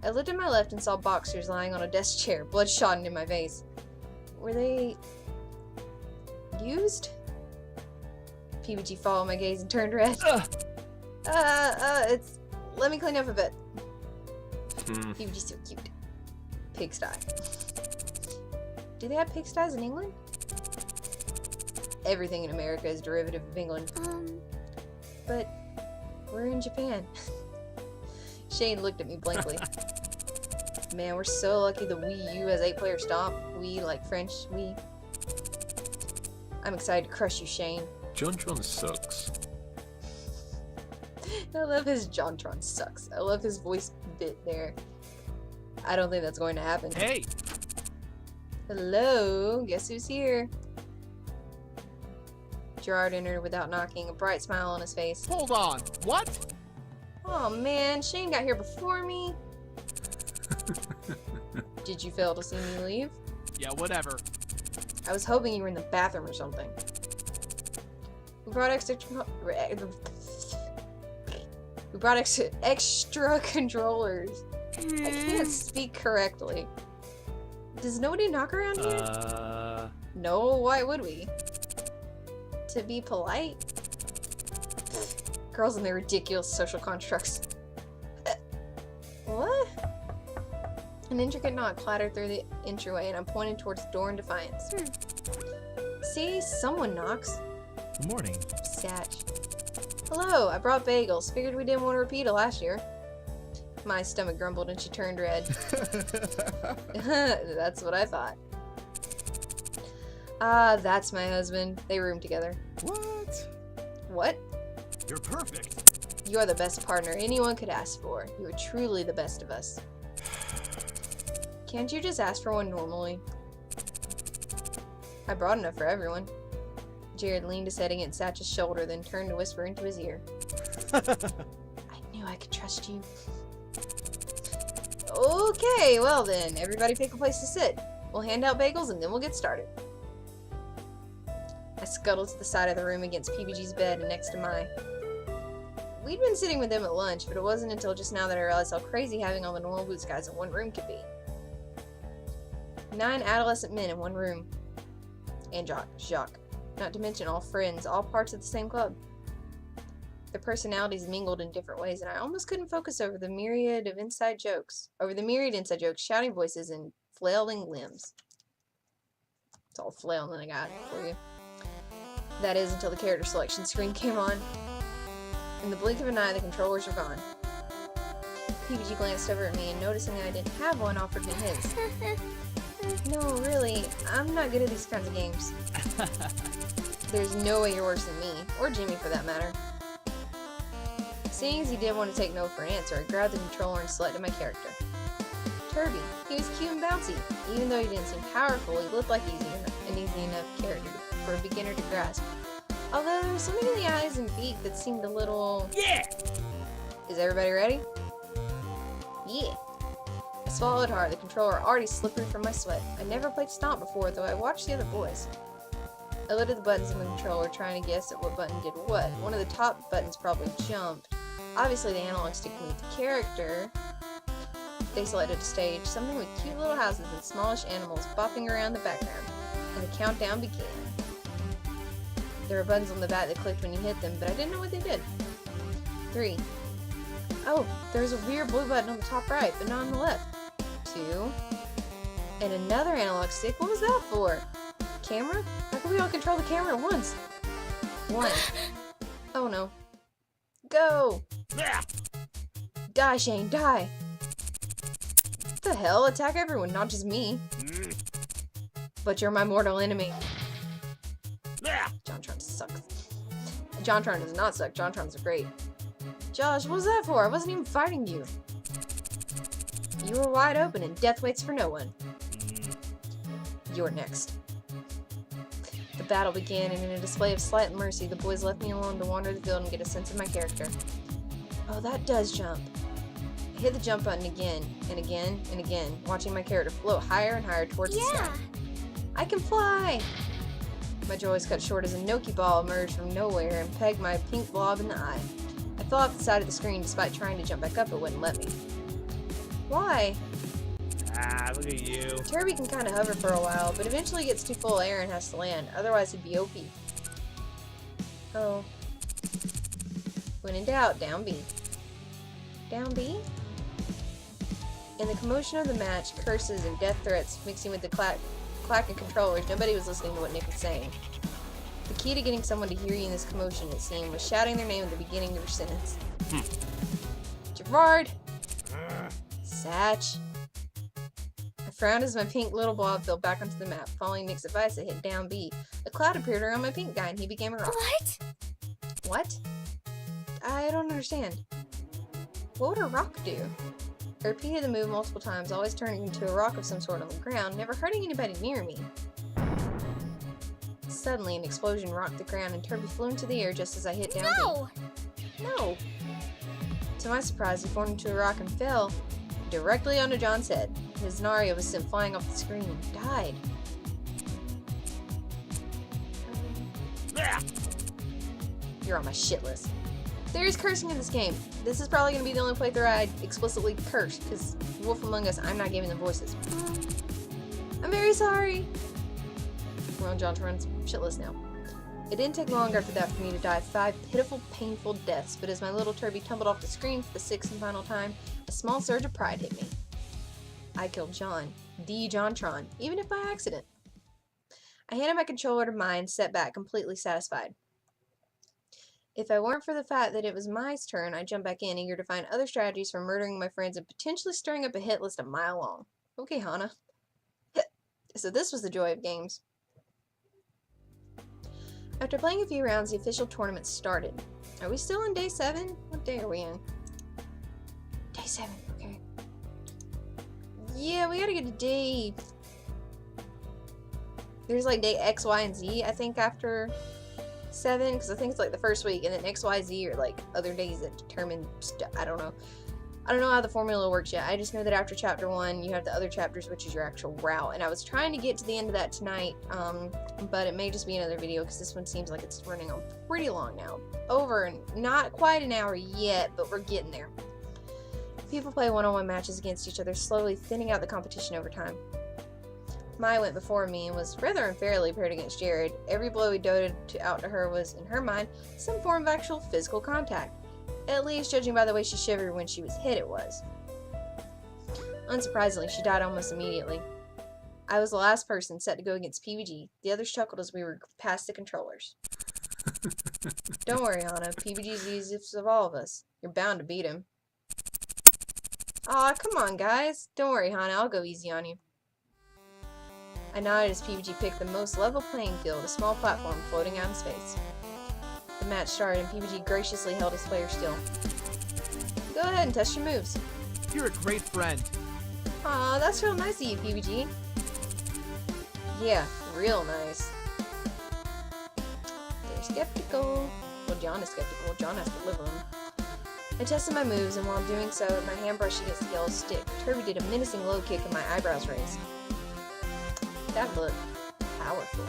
I looked at my left and saw boxers lying on a desk chair, bloodshot and in my face. Were they... used? PBG followed my gaze and turned red. It's... Let me clean up a bit. PBG's so cute. Pigsty. Do they have pigsties in England? Everything in America is derivative of England. But we're in Japan. Shane looked at me blankly. Man, we're so lucky the Wii U has 8-player stomp. We, like French, we. I'm excited to crush you, Shane. Jontron sucks. I love his Jontron sucks. I love his voice bit there. I don't think that's going to happen. Hey! Hello? Guess who's here? Gerard entered without knocking, a bright smile on his face. Hold on. What? Oh man, Shane got here before me. Did you fail to see me leave? Yeah, whatever. I was hoping you were in the bathroom or something. We brought extra controllers. I can't speak correctly. Does nobody knock around here? No, why would we? To be polite? Girls and their ridiculous social constructs. What? An intricate knot clattered through the entryway, and I pointed towards the door in defiance. See, someone knocks. Good morning. Satch. Hello, I brought bagels. Figured we didn't want to repeat it last year. My stomach grumbled and she turned red. That's what I thought. Ah, that's my husband. They room together. What? What? You're perfect. You are the best partner anyone could ask for. You are truly the best of us. Can't you just ask for one normally? I brought enough for everyone. Jared leaned his head against Satch's shoulder, then turned to whisper into his ear. I knew I could trust you. Okay, well then, everybody pick a place to sit. We'll hand out bagels and then we'll get started. I scuttled to the side of the room against PBG's bed and next to mine. We'd been sitting with them at lunch, but it wasn't until just now that I realized how crazy having all the normal boots guys in one room could be. 9 adolescent men in one room. And Jacques. Not to mention all friends, all parts of the same club. Their personalities mingled in different ways, and I almost couldn't focus over the myriad inside jokes, shouting voices, and flailing limbs. It's all flailing I got for you. That is, until the character selection screen came on. In the blink of an eye, the controllers were gone. PBG glanced over at me, and noticing I didn't have one, offered me his. No, really, I'm not good at these kinds of games. There's no way you're worse than me, or Jimmy for that matter. Seeing as he didn't want to take no for an answer, I grabbed the controller and selected my character. Turby. He was cute and bouncy. Even though he didn't seem powerful, he looked like an easy enough character for a beginner to grasp. Although there was something in the eyes and beak that seemed a little... Yeah! Is everybody ready? Yeah. swallowed hard, the controller already slippery from my sweat. I never played Stomp before, though I watched the other boys. I looked at the buttons on the controller, trying to guess at what button did what. One of the top buttons probably jumped. Obviously, the analog stick moved the character. They selected a stage, something with cute little houses and smallish animals bopping around the background, and the countdown began. There were buttons on the back that clicked when you hit them, but I didn't know what they did. 3. Oh, there's a weird blue button on the top right, but not on the left. 2. And another analog stick. What was that for? Camera? How can we all control the camera at once? 1. Oh no. Go! Die, Shane, die! What the hell? Attack everyone, not just me. But you're my mortal enemy. JonTron sucks. JonTron does not suck. JonTron's great. Josh, what was that for? I wasn't even fighting you. You were wide open and death waits for no one. You're next. The battle began, and in a display of slight mercy, the boys left me alone to wander the field and get a sense of my character. Oh, that does jump. I hit the jump button again, and again, and again, watching my character float higher and higher towards the sky. I can fly! My joy was cut short as a Noki ball emerged from nowhere and pegged my pink blob in the eye. I fell off the side of the screen despite trying to jump back up, it wouldn't let me. Why? Ah, look at you. Turby can kind of hover for a while, but eventually gets too full of air and has to land, otherwise he'd be OP. Oh. When in doubt, down B. Down B? In the commotion of the match, curses and death threats mixing with the clack of controllers, nobody was listening to what Nick was saying. The key to getting someone to hear you in this commotion, it seemed, was shouting their name at the beginning of your sentence. Gerard! Satch! I frowned as my pink little blob fell back onto the map. Following Nick's advice, I hit down B. A cloud appeared around my pink guy and he became a rock. What? What? I don't understand. What would a rock do? I repeated the move multiple times, always turning into a rock of some sort on the ground, never hurting anybody near me. Suddenly, an explosion rocked the ground and Turby flew into the air just as I hit down No! B. No! To my surprise, he formed into a rock and fell directly onto John's head. His Nario was sent flying off the screen and died. You're on my shit list. There is cursing in this game. This is probably going to be the only playthrough I explicitly curse, because Wolf Among Us, I'm not giving them voices. I'm very sorry. We're on JonTron's shit list now. It didn't take long after that for me to die 5 pitiful, painful deaths, but as my little Turby tumbled off the screen for the 6th and final time, a small surge of pride hit me. I killed John, the JonTron, even if by accident. I handed my controller to mine, set back, completely satisfied. If I weren't for the fact that it was my turn, I'd jump back in, eager to find other strategies for murdering my friends and potentially stirring up a hit list a mile long. Okay, Hana. So this was the joy of games. After playing a few rounds, the official tournament started. Are we still in day 7? What day are we in? Day 7, okay. Yeah, we gotta get to day... There's like day X, Y, and Z, I think, after 7, because I think it's like the first week, and then X, Y, Z are like other days that determine stuff. I don't know. I don't know how the formula works yet. I just know that after chapter 1, you have the other chapters, which is your actual route. And I was trying to get to the end of that tonight, but it may just be another video because this one seems like it's running on pretty long now. Over, not quite an hour yet, but we're getting there. People play one-on-one matches against each other, slowly thinning out the competition over time. Mai went before me and was rather unfairly paired against Jared. Every blow he doted out to her was, in her mind, some form of actual physical contact. At least, judging by the way she shivered when she was hit, it was. Unsurprisingly, she died almost immediately. I was the last person set to go against PBG. The others chuckled as we were past the controllers. Don't worry, Hana. PBG's the easiest of all of us. You're bound to beat him. Aw, come on, guys. Don't worry, Hana. I'll go easy on you. I nodded as PBG picked the most level playing field, a small platform floating out in space. The match started, and PBG graciously held his player still. Go ahead and test your moves. You're a great friend. Aw, that's real nice of you, PBG. Yeah, real nice. They're skeptical. Well, John is skeptical. John has to live with him. I tested my moves, and while doing so, my hand brushed against the yellow stick. Kirby did a menacing low kick and my eyebrows raised. That looked powerful.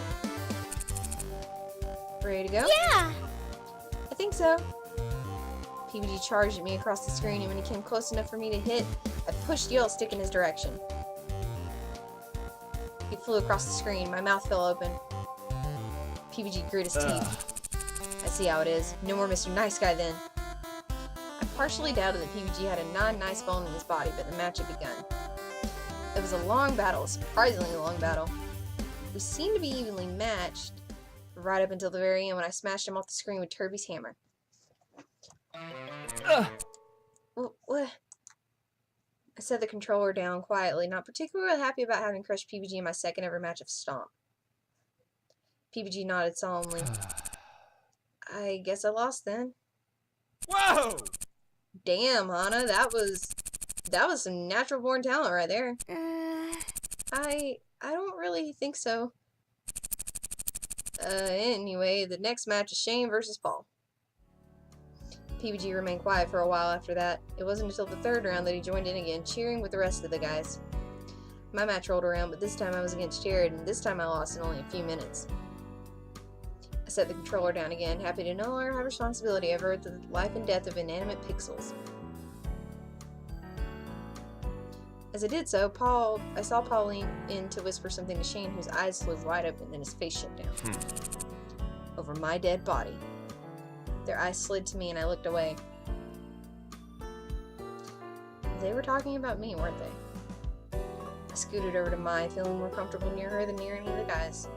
Ready to go? Yeah! I think so. PBG charged at me across the screen, and when he came close enough for me to hit, I pushed the yellow stick in his direction. He flew across the screen. My mouth fell open. PBG grit his teeth. I see how it is. No more Mr. Nice Guy then. I partially doubted that PBG had a non-nice bone in his body, but the match had begun. It was a long battle, a surprisingly long battle. We seemed to be evenly matched, right up until the very end when I smashed him off the screen with Turby's hammer. What? I set the controller down quietly, not particularly happy about having crushed PBG in my second ever match of Stomp. PBG nodded solemnly. I guess I lost then. Whoa! Damn, Hana, that was some natural born talent right there. I don't really think so. Anyway, the next match is Shane versus Paul. PBG remained quiet for a while after that. It wasn't until the third round that he joined in again, cheering with the rest of the guys. My match rolled around, but this time I was against Jared, and this time I lost in only a few minutes. I set the controller down again, happy to no longer have responsibility over the life and death of inanimate pixels. As I did so, I saw Paul lean in to whisper something to Shane, whose eyes slid wide open and his face shut down. Over my dead body. Their eyes slid to me and I looked away. They were talking about me, weren't they? I scooted over to Mai, feeling more comfortable near her than near any of the guys.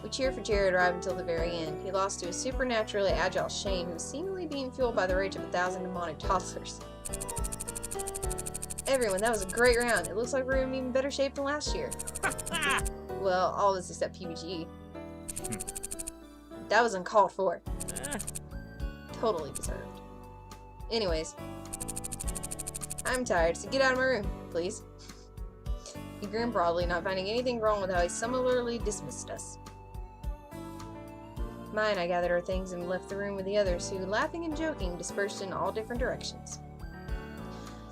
We cheered for Jared right until the very end. He lost to a supernaturally agile Shane, who was seemingly being fueled by the rage of 1,000 demonic toddlers. Everyone, that was a great round. It looks like we're in even better shape than last year. Well, all of us except PBG. That was uncalled for. Totally deserved. Anyways, I'm tired, so get out of my room, please. He grinned broadly, not finding anything wrong with how he similarly dismissed us. Mai and I gathered our things and left the room with the others, who, laughing and joking, dispersed in all different directions.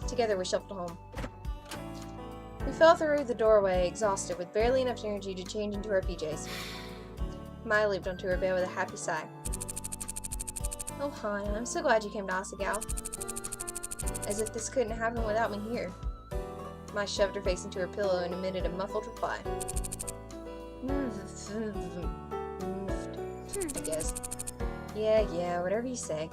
Together we shuffled home. We fell through the doorway, exhausted, with barely enough energy to change into our PJs. Mai leaped onto her bed with a happy sigh. Oh, Hana, I'm so glad you came to Asagao. As if this couldn't happen without me here. Mai shoved her face into her pillow and emitted a muffled reply. I guess. Yeah, whatever you say.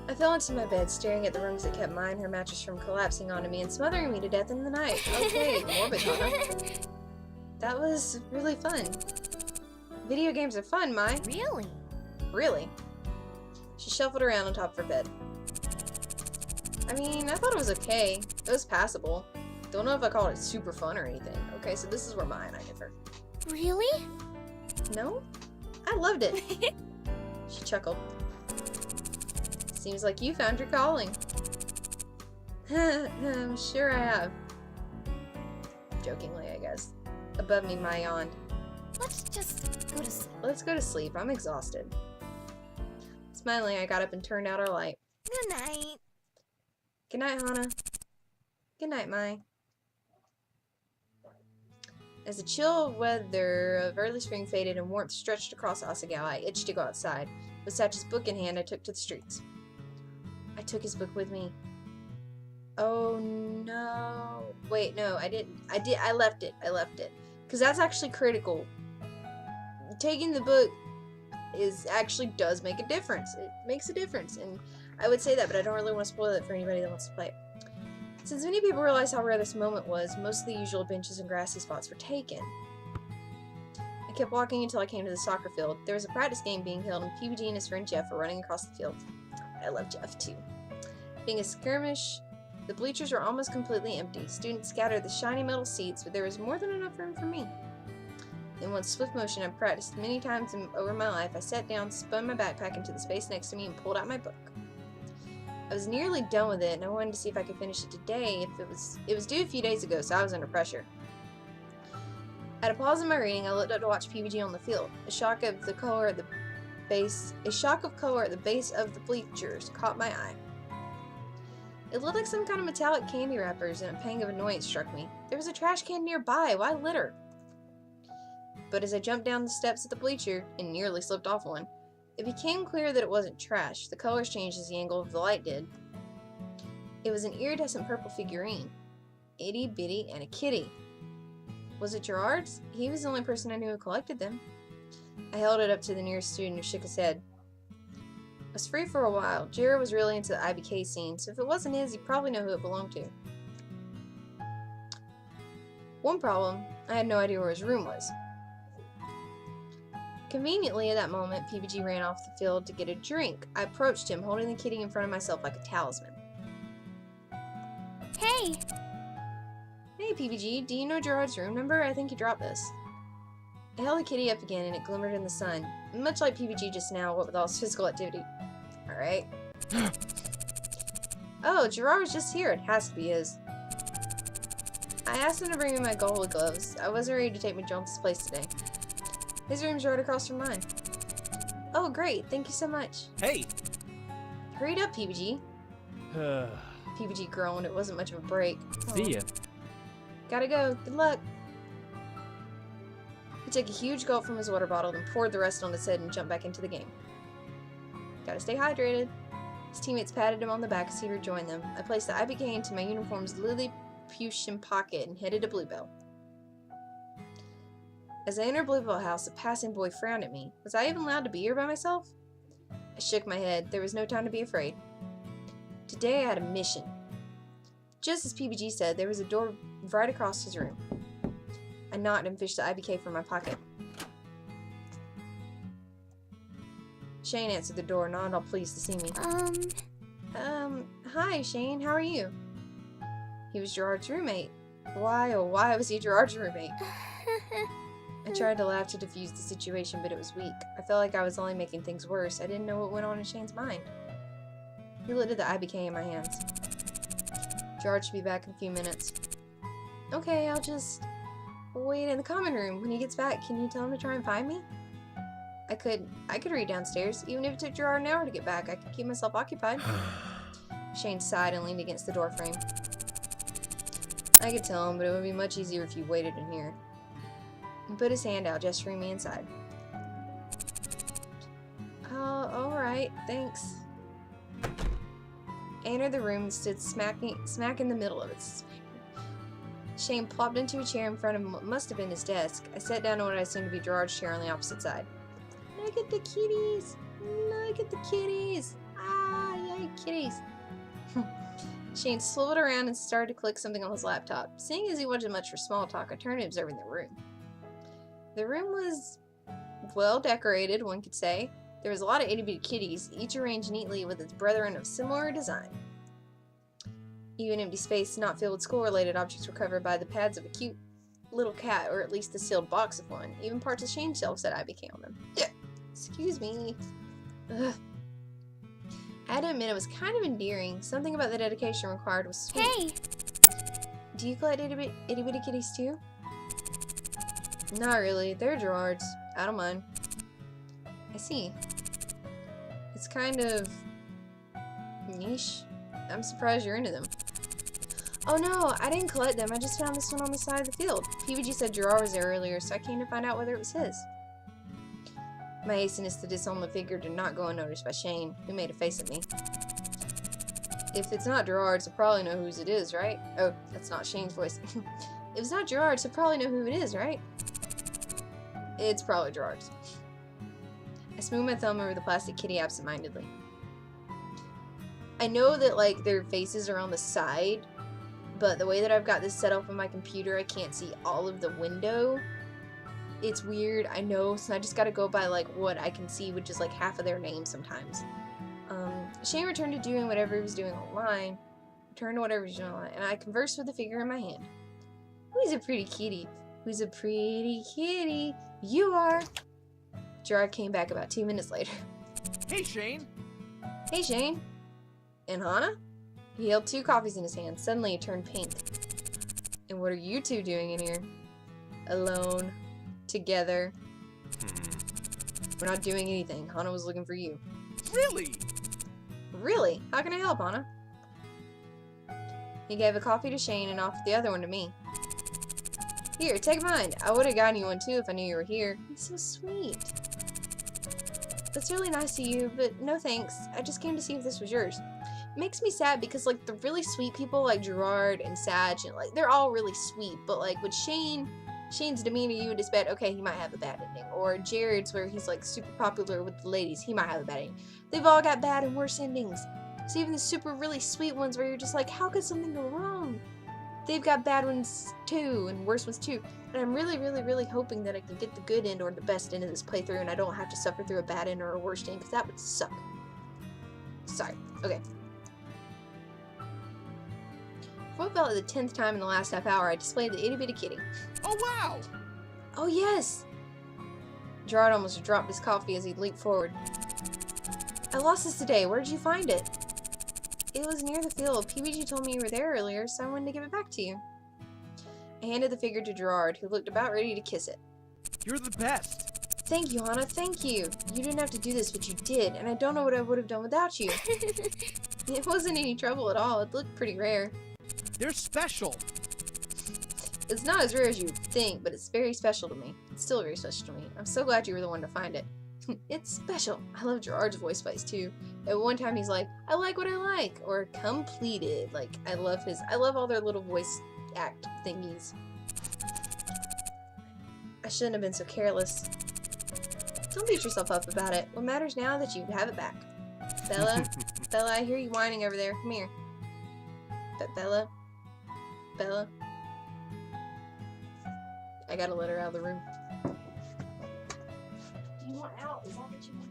I fell into my bed, staring at the rungs that kept Mai and her mattress from collapsing onto me and smothering me to death in the night. Okay, morbid, Hana. That was really fun. Video games are fun, Mai. Really? Really? She shuffled around on top of her bed. I mean, I thought it was okay. It was passable. Don't know if I called it super fun or anything. Okay, so this is where Mai and I differ. Really? No? I loved it. She chuckled. Seems like you found your calling. I'm sure I have. Jokingly, I guess. Above me, Mai yawned. Let's just go to sleep. Let's go to sleep. I'm exhausted. Smiling, I got up and turned out our light. Good night. Good night, Hana. Good night, Mai. As the chill weather of early spring faded and warmth stretched across Asagao, I itched to go outside. With Satch's book in hand, I took to the streets. I took his book with me. Oh no. Wait, no, I didn't. I left it. Because that's actually critical. Taking the book actually does make a difference. It makes a difference, and I would say that, but I don't really want to spoil it for anybody that wants to play it. Since many people realized how rare this moment was, most of the usual benches and grassy spots were taken. I kept walking until I came to the soccer field. There was a practice game being held, and PBG and his friend Jeff were running across the field. I love Jeff too. Being a skirmish, the bleachers were almost completely empty. Students scattered the shiny metal seats, but there was more than enough room for me. In one swift motion I've practiced many times over my life, I sat down, spun my backpack into the space next to me, and pulled out my book. I was nearly done with it, and I wanted to see if I could finish it today. It was due a few days ago, so I was under pressure. At a pause in my reading, I looked up to watch PBG on the field. A shock of the color of the A shock of color at the base of the bleachers caught my eye. It looked like some kind of metallic candy wrappers, and a pang of annoyance struck me. There was a trash can nearby. Why litter? But as I jumped down the steps of the bleacher and nearly slipped off one, it became clear that it wasn't trash. The colors changed as the angle of the light did. It was an iridescent purple figurine. Itty bitty and a kitty. Was it Gerard's? He was the only person I knew who collected them. I held it up to the nearest student who shook his head. I was free for a while. Gerard was really into the IBK scene, so if it wasn't his, he'd probably know who it belonged to. One problem, I had no idea where his room was. Conveniently, at that moment, PBG ran off the field to get a drink. I approached him, holding the kitty in front of myself like a talisman. Hey! Hey, PBG, do you know Gerard's room number? I think he dropped this. I held the kitty up again, and it glimmered in the sun. Much like PBG just now, what with all his physical activity. Alright. Oh, Gerard was just here. It has to be his. I asked him to bring me my goalie gloves. I wasn't ready to take my Jones's place today. His room's right across from mine. Oh, great. Thank you so much. Hey! Hurry it up, PBG. PBG groaned. It wasn't much of a break. See ya. Gotta go. Good luck. He took a huge gulp from his water bottle and poured the rest on his head and jumped back into the game. Gotta stay hydrated. His teammates patted him on the back as he rejoined them. I placed the IBK into my uniform's Lilliputian pocket and headed to Bluebell. As I entered Bluebell House, a passing boy frowned at me. Was I even allowed to be here by myself? I shook my head. There was no time to be afraid. Today I had a mission. Just as PBG said, there was a door right across his room. I nodded and fished the IBK from my pocket. Shane answered the door, not all pleased to see me. Hi, Shane, how are you? He was Gerard's roommate. Why, oh why was he Gerard's roommate? I tried to laugh to diffuse the situation, but it was weak. I felt like I was only making things worse. I didn't know what went on in Shane's mind. He looked at the IBK in my hands. Gerard should be back in a few minutes. Okay, I'll just wait in the common room. When he gets back, can you tell him to try and find me? I could read downstairs. Even if it took Gerard an hour to get back, I could keep myself occupied. Shane sighed and leaned against the door frame. I could tell him, but it would be much easier if you waited in here. He put his hand out, gesturing me inside. Oh, alright, thanks. I entered the room and stood smack in the middle of it. Shane plopped into a chair in front of what must have been his desk. I sat down on what I assumed to be Gerard's chair on the opposite side. Look at the kitties! Look at the kitties! Ah, yay, kitties! Shane swiveled around and started to click something on his laptop. Seeing as he wasn't much for small talk, I turned to observing the room. The room was well decorated, one could say. There was a lot of itty-bitty kitties, each arranged neatly with its brethren of similar design. Even empty space not filled with school-related objects were covered by the pads of a cute little cat, or at least the sealed box of one. Even parts of Shane's shelf said IBK on them. Excuse me. Ugh. I had to admit it was kind of endearing. Something about the dedication required was sweet. Hey! Do you collect itty-bitty kitties too? Not really. They're Gerard's. I don't mind. I see. It's kind of niche. I'm surprised you're into them. Oh no, I didn't collect them. I just found this one on the side of the field. PBG said Gerard was there earlier, so I came to find out whether it was his. My hastiness to disown the figure did not go unnoticed by Shane, who made a face at me. If it's not Gerard's, I probably know whose it is, right? Oh, that's not Shane's voice. If it's not Gerard's, I probably know who it is, right? It's probably Gerard's. I smoothed my thumb over the plastic kitty absentmindedly. I know that, like, their faces are on the side, but the way that I've got this set up on my computer, I can't see all of the window. It's weird, I know, so I just gotta go by, like, what I can see, which is, like, half of their name sometimes. Shane returned to doing whatever he was doing online, and I conversed with the figure in my hand. Who's a pretty kitty? Who's a pretty kitty? You are! Gerard came back about 2 minutes later. Hey, Shane! Hey, Shane! And Hana? He held 2 coffees in his hand. Suddenly, he turned pink. And what are you two doing in here? Alone. Together. We're not doing anything. Hana was looking for you. Really? Really? How can I help, Hana? He gave a coffee to Shane and offered the other one to me. Here, take mine. I would have gotten you one too if I knew you were here. He's so sweet. That's really nice of you, but no thanks. I just came to see if this was yours. It makes me sad because, like, the really sweet people like Gerard and Sag, and, like, they're all really sweet, but, like, with Shane's demeanor, you would expect, okay, he might have a bad ending. Or Jared's, where he's, like, super popular with the ladies, he might have a bad ending. They've all got bad and worse endings. So even the super really sweet ones where you're just like, how could something go wrong? They've got bad ones too, and worse ones too. And I'm really, really, really hoping that I can get the good end or the best end of this playthrough, and I don't have to suffer through a bad end or a worst end, because that would suck. Sorry. Okay. For what felt like the 10th time in the last half hour, I displayed the itty bitty kitty. Oh, wow! Oh, yes! Gerard almost dropped his coffee as he leaped forward. I lost this today. Where did you find it? It was near the field. PBG told me you were there earlier, so I wanted to give it back to you. I handed the figure to Gerard, who looked about ready to kiss it. You're the best. Thank you, Hana. Thank you. You didn't have to do this, but you did, and I don't know what I would have done without you. It wasn't any trouble at all. It looked pretty rare. They're special. It's not as rare as you would think, but it's very special to me. It's still very special to me. I'm so glad you were the one to find it. It's special. I love Gerard's voice spice too. At one time he's like, I like what I like, or completed. Like, I love all their little voice act thingies. I shouldn't have been so careless. Don't beat yourself up about it. What matters now that you have it back. Bella, Bella, I hear you whining over there. Come here. Bella, Bella. I gotta let her out of the room. Do you want out? Is that what you want?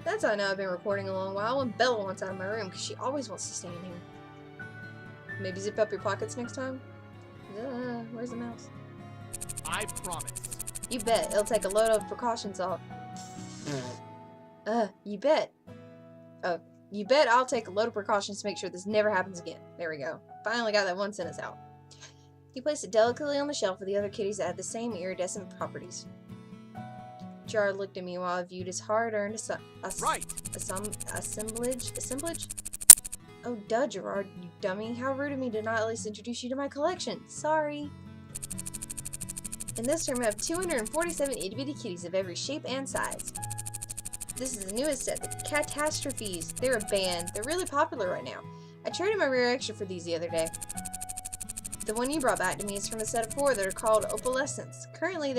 That's how I know I've been recording a long while when Bella wants out of my room, because she always wants to stay in here. Maybe zip up your pockets next time? Where's the mouse? I promise. You bet. It'll take a load of precautions off. You bet. Oh, you bet I'll take a load of precautions to make sure this never happens again. There we go. Finally got that one sentence out. He placed it delicately on the shelf with the other kitties that had the same iridescent properties. Gerard looked at me while I viewed his hard-earned assemblage. Oh, duh, Gerard, you dummy. How rude of me to not at least introduce you to my collection. Sorry. In this room, I have 247 itty-bitty kitties of every shape and size. This is the newest set, the Catastrophes. They're a band. They're really popular right now. I traded my rare extra for these the other day. The one you brought back to me is from a set of 4 that are called Opalescents. Currently,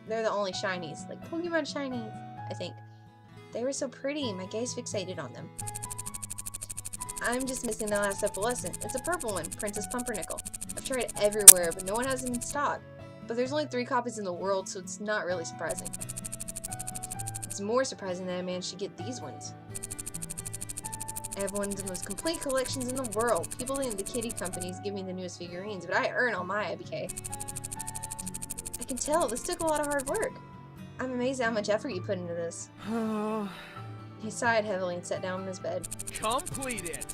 they're the only shinies, like Pokemon shinies, I think. They were so pretty, my gaze fixated on them. I'm just missing the last Opalescent. It's a purple one, Princess Pumpernickel. I've tried everywhere, but no one has them in stock. But there's only 3 copies in the world, so it's not really surprising. It's more surprising that I managed to get these ones. I have one of the most complete collections in the world. People think the kitty companies give me the newest figurines, but I earn all my IBK. I can tell, this took a lot of hard work. I'm amazed at how much effort you put into this. He sighed heavily and sat down on his bed. Completed.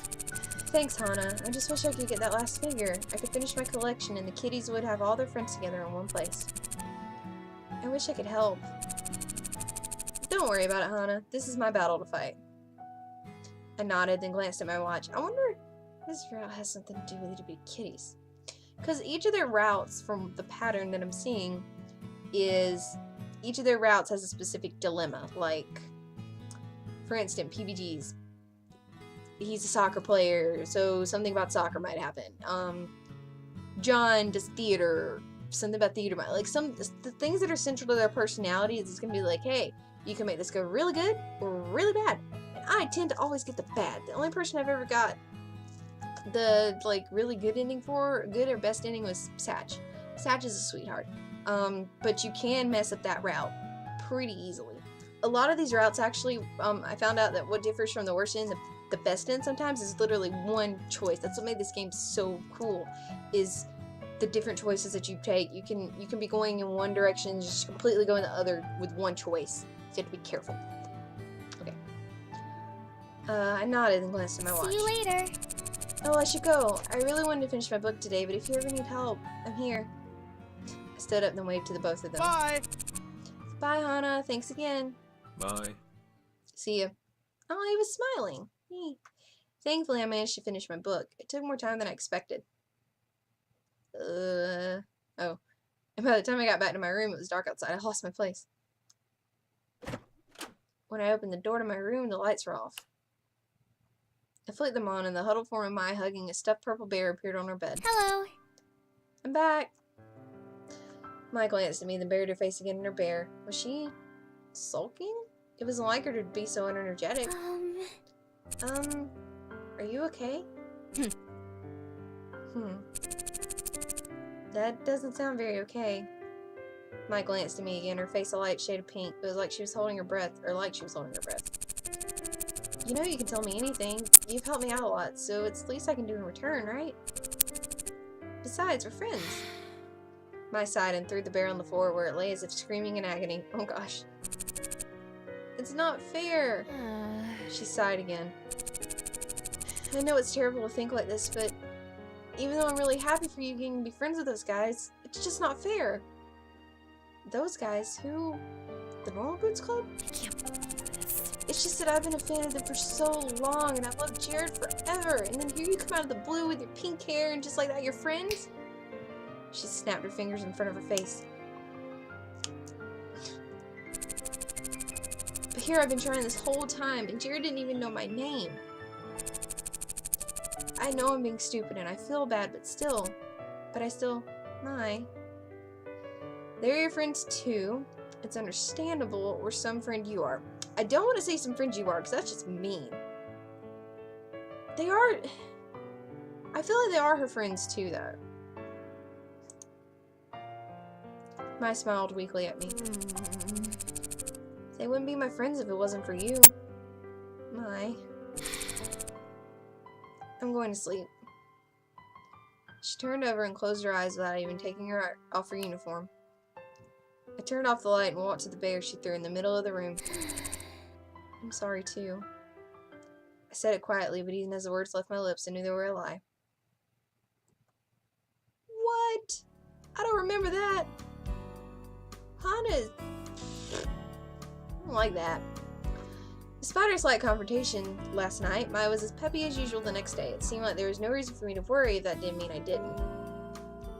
Thanks, Hana. I just wish I could get that last figure. I could finish my collection and the kitties would have all their friends together in one place. I wish I could help. Don't worry about it, Hana. This is my battle to fight. I nodded, then glanced at my watch. I wonder if this route has something to do with itty-bitty kitties. Because each of their routes, from the pattern that I'm seeing, is... Each of their routes has a specific dilemma. Like, for instance, PBG's. He's a soccer player, so something about soccer might happen. John does theater. Something about theater might... Like, the things that are central to their personalities is going to be like, hey, you can make this go really good or really bad. I tend to always get the bad. The only person I've ever got the, like, really good ending for, good or best ending, was Sag. Sag is a sweetheart. But you can mess up that route pretty easily. A lot of these routes, actually, I found out that what differs from the worst end and the best end sometimes is literally one choice. That's what made this game so cool, is the different choices that you take. You can be going in one direction and just completely go in the other with one choice. So you have to be careful. Okay. I nodded and glanced at my watch. See you later. Oh, I should go. I really wanted to finish my book today, but if you ever need help, I'm here. I stood up and then waved to the both of them. Bye. Bye, Hana. Thanks again. Bye. See ya. Oh, he was smiling. Hey. Thankfully, I managed to finish my book. It took more time than I expected. Oh. And by the time I got back to my room, it was dark outside. I lost my place. When I opened the door to my room, the lights were off. I flicked them on, and the huddled form of Mai hugging a stuffed purple bear appeared on her bed. Hello. I'm back. Mai glanced at me, then buried her face again in her bear. Was she sulking? It wasn't like her to be so unenergetic. Are you okay? That doesn't sound very okay. Mai glanced at me again, her face a light shade of pink. It was like she was holding her breath, or like she was holding her breath. You know you can tell me anything. You've helped me out a lot, so it's the least I can do in return, right? Besides, we're friends. Mai sighed and threw the bear on the floor where it lay as if screaming in agony. Oh gosh. It's not fair. She sighed again. I know it's terrible to think like this, but even though I'm really happy for you getting to be friends with those guys, it's just not fair. Those guys? Who? The Normal Boots Club? I can't believe this. It's just that I've been a fan of them for so long, and I've loved Jared forever, and then here you come out of the blue with your pink hair, and just like that, you're friends? She snapped her fingers in front of her face. But here I've been trying this whole time, and Jared didn't even know my name. I know I'm being stupid, and I feel bad, but I still, Mai. They're your friends too. It's understandable, or some friend you are. I don't want to say some friend you are, because that's just mean. They are... I feel like they are her friends too, though. Mai smiled weakly at me. They wouldn't be my friends if it wasn't for you. Mai. I'm going to sleep. She turned over and closed her eyes without even taking her off her uniform. I turned off the light and walked to the bear she threw in the middle of the room. I'm sorry, too. I said it quietly, but even as the words left my lips, I knew they were a lie. What? I don't remember that. Hana is... I don't like that. Despite our slight confrontation last night, Mai was as peppy as usual the next day. It seemed like there was no reason for me to worry if that didn't mean I didn't.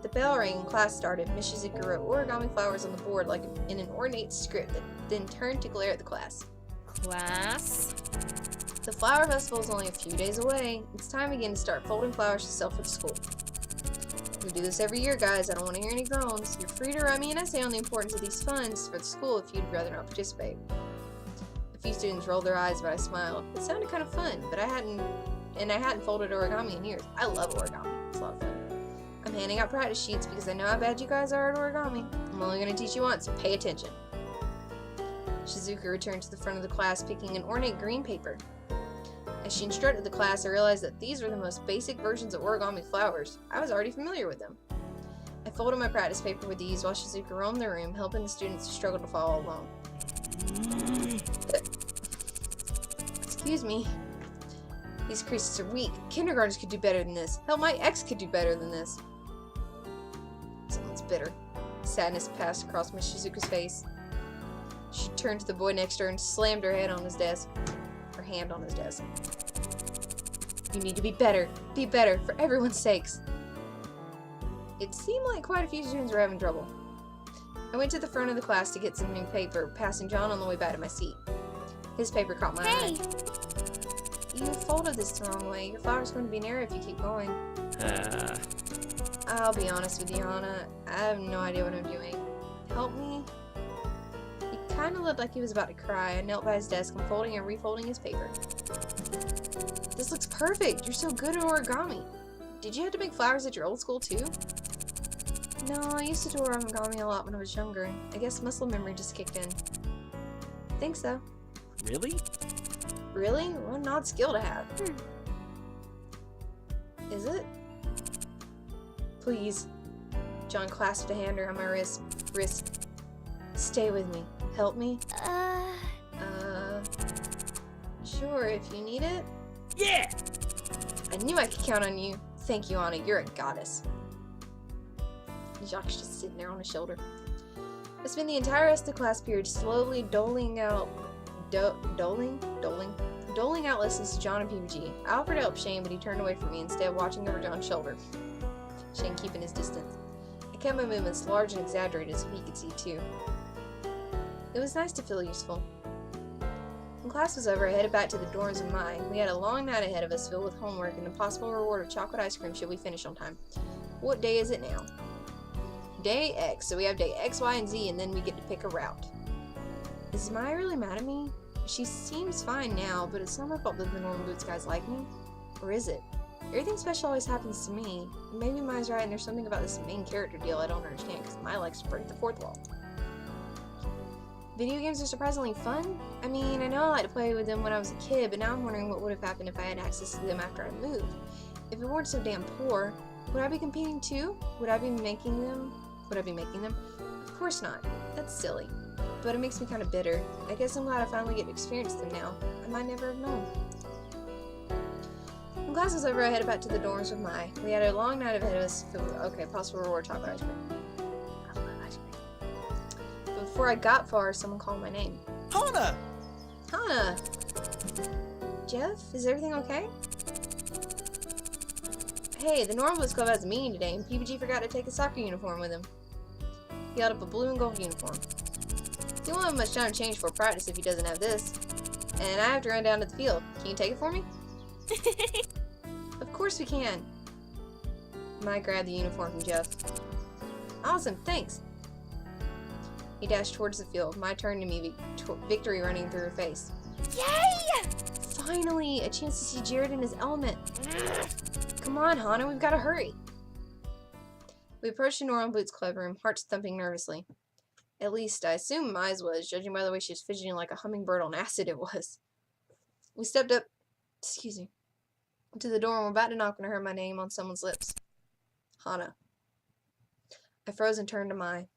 The bell rang and class started. Miss Shizuka wrote origami flowers on the board like in an ornate script that then turned to glare at the class. Class? The flower festival is only a few days away. It's time again to start folding flowers to sell for the school. We do this every year, guys. I don't want to hear any groans. You're free to write me an essay on the importance of these funds for the school if you'd rather not participate. A few students rolled their eyes, but I smiled. It sounded kind of fun, but I hadn't folded origami in years. I love origami. It's a lot of fun. I'm handing out practice sheets because I know how bad you guys are at origami. I'm only going to teach you once, so pay attention. Shizuka returned to the front of the class, picking an ornate green paper. As she instructed the class, I realized that these were the most basic versions of origami flowers. I was already familiar with them. I folded my practice paper with ease while Shizuka roamed the room, helping the students who struggled to follow along. Excuse me. These creases are weak. Kindergartners could do better than this. Hell, my ex could do better than this. Someone's bitter. Sadness passed across Miss Shizuka's face. She turned to the boy next to her and slammed her head on his desk. Her hand on his desk. You need to be better. Be better, for everyone's sakes. It seemed like quite a few students were having trouble. I went to the front of the class to get some new paper, passing John on the way back to my seat. His paper caught my eye. You folded this the wrong way. Your flower's going to be narrow if you keep going. I'll be honest with you, Hana. I have no idea what I'm doing. Help me? He kind of looked like he was about to cry. I knelt by his desk, unfolding and refolding his paper. This looks perfect. You're so good at origami. Did you have to make flowers at your old school too? No, I used to do origami a lot when I was younger. I guess muscle memory just kicked in. I think so. Really? Really? What an odd skill to have. Is it? Please. John clasped a hand around my wrist. Stay with me. Help me? Sure, if you need it. Yeah! I knew I could count on you. Thank you, Hana. You're a goddess. Jacques just sitting there on his shoulder. I spent the entire rest of the class period slowly doling out lessons to John and PBG. I offered to help Shane, but he turned away from me, instead watching over John's shoulder. Shane keeping his distance. I kept my movements large and exaggerated so he could see too. It was nice to feel useful. When class was over, I headed back to the dorms of Mai. We had a long night ahead of us filled with homework and a possible reward of chocolate ice cream should we finish on time. What day is it now? Day X. So we have day X, Y, and Z, and then we get to pick a route. Is Mai really mad at me? She seems fine now, but it's not my fault that the normal boots guys like me. Or is it? Everything special always happens to me. Maybe Mai's right and there's something about this main character deal I don't understand because Mai likes to break the fourth wall. Video games are surprisingly fun. I mean, I know I like to play with them when I was a kid, but now I'm wondering what would have happened if I had access to them after I moved. If it weren't so damn poor, would I be competing too? Would I be making them? Of course not. That's silly. But it makes me kind of bitter. I guess I'm glad I finally get to experience them now. I might never have known. When class was over, I headed back to the dorms with Mai. We had a long night ahead of us. Possible reward chocolate ice cream. I love ice cream. But before I got far, someone called my name. Hana! Hana! Jeff, is everything okay? Hey, the Normal Books Club has a meeting today, and PBG forgot to take a soccer uniform with him. He held up a blue and gold uniform. He won't have much time to change for practice if he doesn't have this. And I have to run down to the field. Can you take it for me? Of course we can. Mai grabbed the uniform from Jeff. Awesome, thanks. He dashed towards the field. Mai turned to me, victory running through her face. Yay! Finally, a chance to see Jared in his element. Come on, Hana, we've got to hurry. We approached the Normal Boots Club room, hearts thumping nervously. At least, I assume Mai's was, judging by the way she was fidgeting like a hummingbird on acid it was. We stepped up, to the door and were about to knock when I heard my name on someone's lips. Hana. I froze and turned to Mai.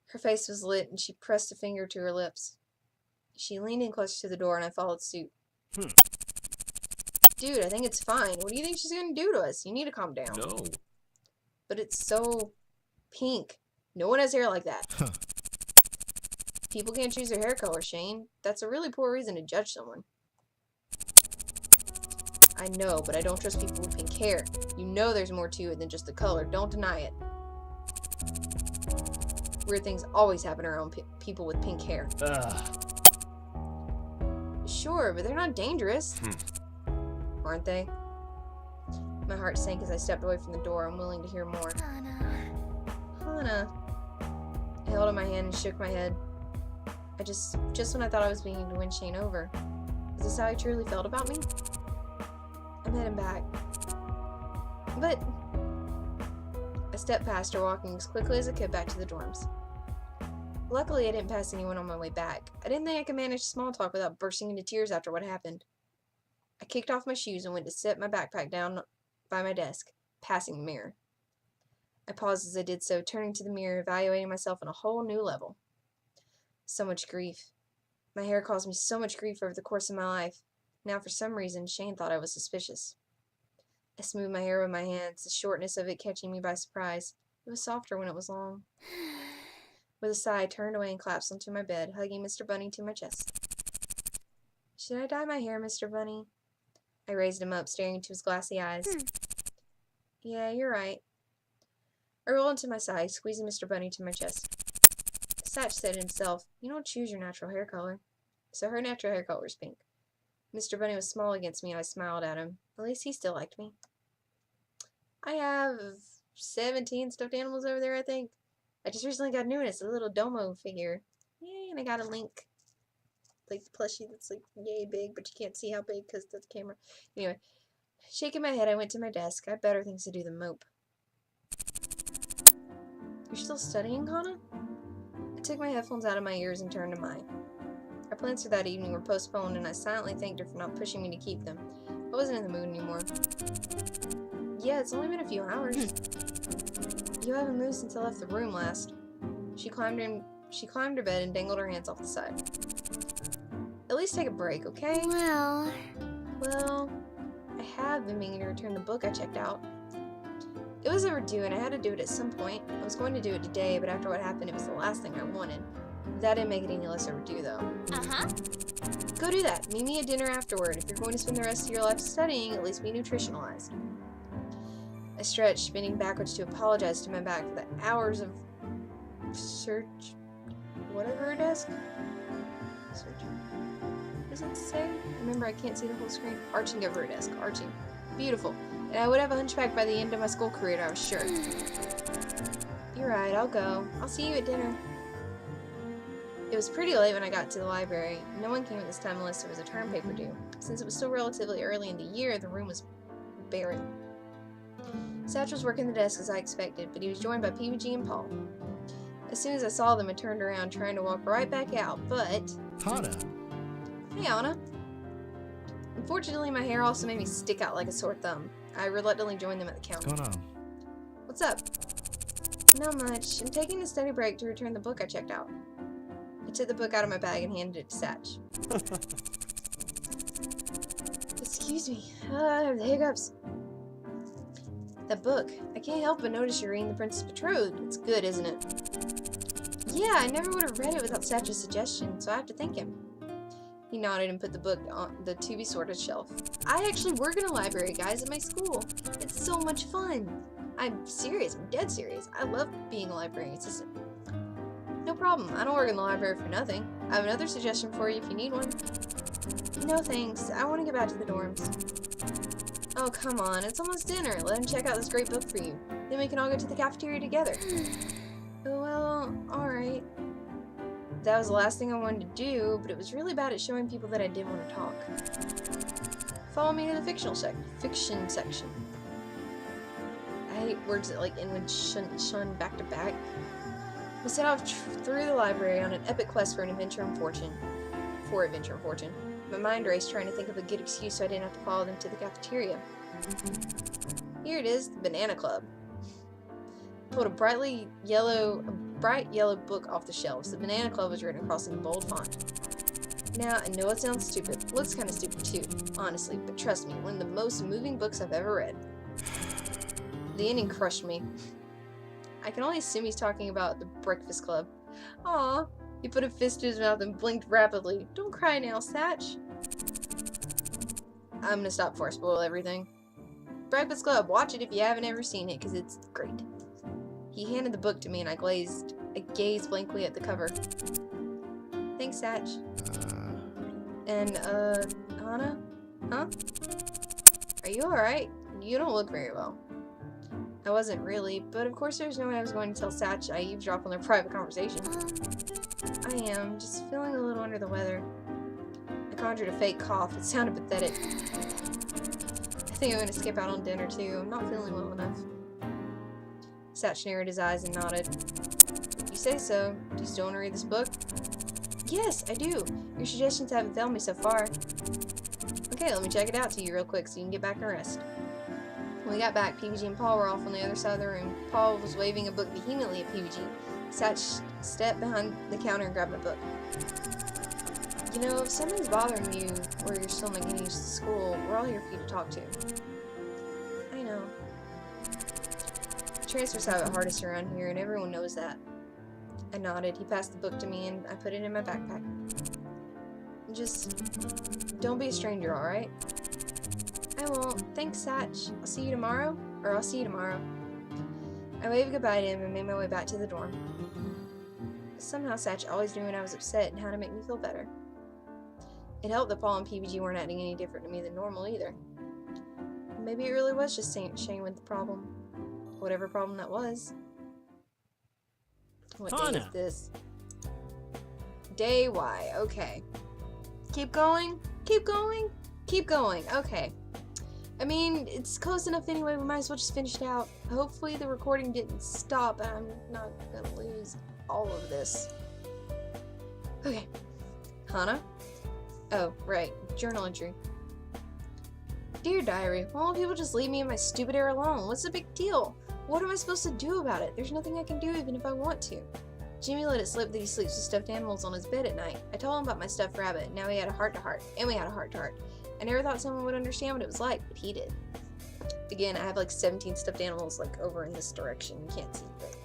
Her face was lit and she pressed a finger to her lips. She leaned in closer to the door and I followed suit. Dude, I think it's fine. What do you think she's gonna do to us? You need to calm down. No. But it's so pink. No one has hair like that. People can't choose their hair color, Shane. That's a really poor reason to judge someone. I know, but I don't trust people with pink hair. You know there's more to it than just the color. Don't deny it. Weird things always happen around people with pink hair. Sure, but they're not dangerous. Aren't they? My heart sank as I stepped away from the door, unwilling to hear more. Hana. I held up my hand and shook my head. Just when I thought I was beginning to win Shane over. Is this how he truly felt about me? I'm heading back. But I stepped past her, walking as quickly as I could back to the dorms. Luckily, I didn't pass anyone on my way back. I didn't think I could manage small talk without bursting into tears after what happened. I kicked off my shoes and went to set my backpack down by my desk, passing the mirror. I paused as I did so, turning to the mirror, evaluating myself on a whole new level. So much grief. My hair caused me so much grief over the course of my life. Now, for some reason, Shane thought I was suspicious. I smoothed my hair with my hands, the shortness of it catching me by surprise. It was softer when it was long. With a sigh, I turned away and collapsed onto my bed, hugging Mr. Bunny to my chest. Should I dye my hair, Mr. Bunny? I raised him up, staring into his glassy eyes. Yeah, you're right. I rolled into my side, squeezing Mr. Bunny to my chest. Satch said to himself, you don't choose your natural hair color. So her natural hair color is pink. Mr. Bunny was small against me and I smiled at him. At least he still liked me. I have 17 stuffed animals over there, I think. I just recently got new and it's a little Domo figure. Yay, and I got a Link. Like the plushie that's like yay big, but you can't see how big because that's the camera. Anyway, shaking my head, I went to my desk. I have better things to do than mope. You're still studying, Hana? I took my headphones out of my ears and turned to Mai. Our plans for that evening were postponed, and I silently thanked her for not pushing me to keep them. I wasn't in the mood anymore. Yeah, it's only been a few hours. You haven't moved since I left the room last. She climbed her bed and dangled her hands off the side. At least take a break, okay? Well, I have been meaning to return the book I checked out. It was overdue and I had to do it at some point. I was going to do it today, but after what happened, it was the last thing I wanted. That didn't make it any less overdue, though. Go do that. Meet me at dinner afterward. If you're going to spend the rest of your life studying, at least be nutritionalized. I stretched, spinning backwards to apologize to my back for the hours of search... whatever her desk? Search... what does it say? Remember, I can't see the whole screen. Arching over her desk. Arching. Beautiful. And I would have a hunchback by the end of my school career, I was sure. You're right, I'll go. I'll see you at dinner. It was pretty late when I got to the library. No one came at this time unless there was a term paper due. Since it was still relatively early in the year, the room was barren. Satch was working the desk as I expected, but he was joined by PBG and Paul. As soon as I saw them, I turned around, trying to walk right back out, but... Hana. Hey, Hana. Unfortunately, my hair also made me stick out like a sore thumb. I reluctantly joined them at the counter. What's going on? What's up? Not much. I'm taking a study break to return the book I checked out. I took the book out of my bag and handed it to Satch. Excuse me. I have the hiccups. That book. I can't help but notice you're reading The Princess Betrothed. It's good, isn't it? Yeah, I never would have read it without Satch's suggestion, so I have to thank him. He nodded and put the book on the to be sorted shelf. I actually work in a library, guys, at my school. It's so much fun. I'm serious. I'm dead serious. I love being a library assistant. No problem. I don't work in the library for nothing. I have another suggestion for you if you need one. No thanks. I want to get back to the dorms. Oh, come on. It's almost dinner. Let him check out this great book for you. Then we can all go to the cafeteria together. Well, alright. That was the last thing I wanted to do, but it was really bad at showing people that I did want to talk. Follow me to the fiction section. I hate words that like end with shun back to back. We set off through the library on an epic quest for adventure and fortune. My mind raced trying to think of a good excuse so I didn't have to follow them to the cafeteria. Here it is, the Banana Club. Pulled a bright yellow book off the shelves. The Banana Club was written across in bold font. Now, I know it sounds stupid. Looks kind of stupid too, honestly, but trust me, one of the most moving books I've ever read. The ending crushed me. I can only assume he's talking about the Breakfast Club. Aw, he put a fist to his mouth and blinked rapidly. Don't cry now, Satch. I'm gonna stop before I spoil everything. Breakfast Club, watch it if you haven't ever seen it, because it's great. He handed the book to me and I gazed blankly at the cover. Thanks, Satch. And, Hana? Huh? Are you alright? You don't look very well. I wasn't really, but of course there's no way I was going to tell Satch I eavesdropped on their private conversation. I am, just feeling a little under the weather. I conjured a fake cough. It sounded pathetic. I think I'm going to skip out on dinner too. I'm not feeling well enough. Satch narrowed his eyes and nodded. You say so. Do you still want to read this book? Yes, I do. Your suggestions haven't failed me so far. Okay, let me check it out to you real quick so you can get back and rest. When we got back, PBG and Paul were off on the other side of the room. Paul was waving a book vehemently at PBG. Satch stepped behind the counter and grabbed my book. You know, if something's bothering you, or you're still not getting used to school, we're all here for you to talk to. I know. Transfers have it hardest around here, and everyone knows that. I nodded. He passed the book to me, and I put it in my backpack. Just don't be a stranger, alright? I won't. Thanks, Satch. I'll see you tomorrow. I waved goodbye to him and made my way back to the dorm. Somehow Satch always knew when I was upset and how to make me feel better. It helped that Paul and PBG weren't acting any different to me than normal either. Maybe it really was just Shane with the problem. Whatever problem that was. What day is this? Day Y. Okay. Keep going. Okay. I mean, it's close enough anyway, we might as well just finish it out. Hopefully the recording didn't stop and I'm not gonna lose all of this. Okay. Hana? Oh, right. Journal entry. Dear Diary, why won't people just leave me and my stupid hair alone? What's the big deal? What am I supposed to do about it? There's nothing I can do even if I want to. Jimmy let it slip that he sleeps with stuffed animals on his bed at night. I told him about my stuffed rabbit, and now we had a heart-to-heart, and we had a heart-to-heart. I never thought someone would understand what it was like, but he did. Again, I have like 17 stuffed animals like over in this direction. You can't see, but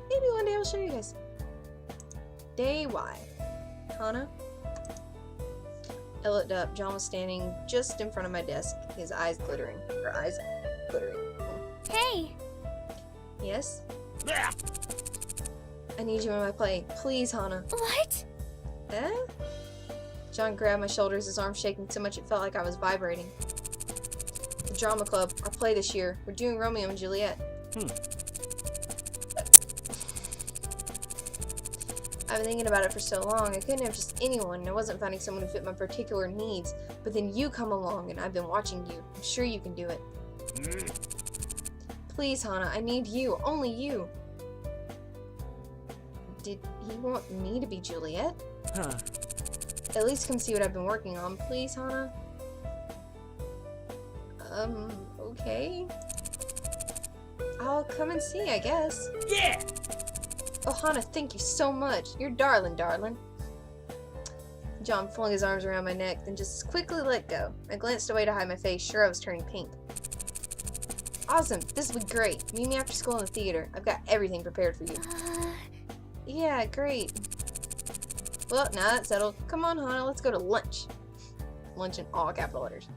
maybe one day I'll show you guys. Day Y. Hana? I looked up. John was standing just in front of my desk, his eyes glittering. Her eyes glittering. Hey! Yes? I need you in my play. Please, Hana. What? Eh? John grabbed my shoulders, his arm shaking so much it felt like I was vibrating. The drama club, our play this year. We're doing Romeo and Juliet. I've been thinking about it for so long. I couldn't have just anyone, and I wasn't finding someone who fit my particular needs. But then you come along, and I've been watching you. I'm sure you can do it. Please, Hana, I need you. Only you. Did he want me to be Juliet? Huh. At least come see what I've been working on, please, Hana. Okay. I'll come and see, I guess. Yeah! Oh, Hana, thank you so much. You're darling, darling. John flung his arms around my neck, then just quickly let go. I glanced away to hide my face, sure I was turning pink. Awesome, this will be great. Meet me after school in the theater. I've got everything prepared for you. Yeah, great. Well, now that's settled. Come on, Hana, let's go to lunch. Lunch in all capital letters.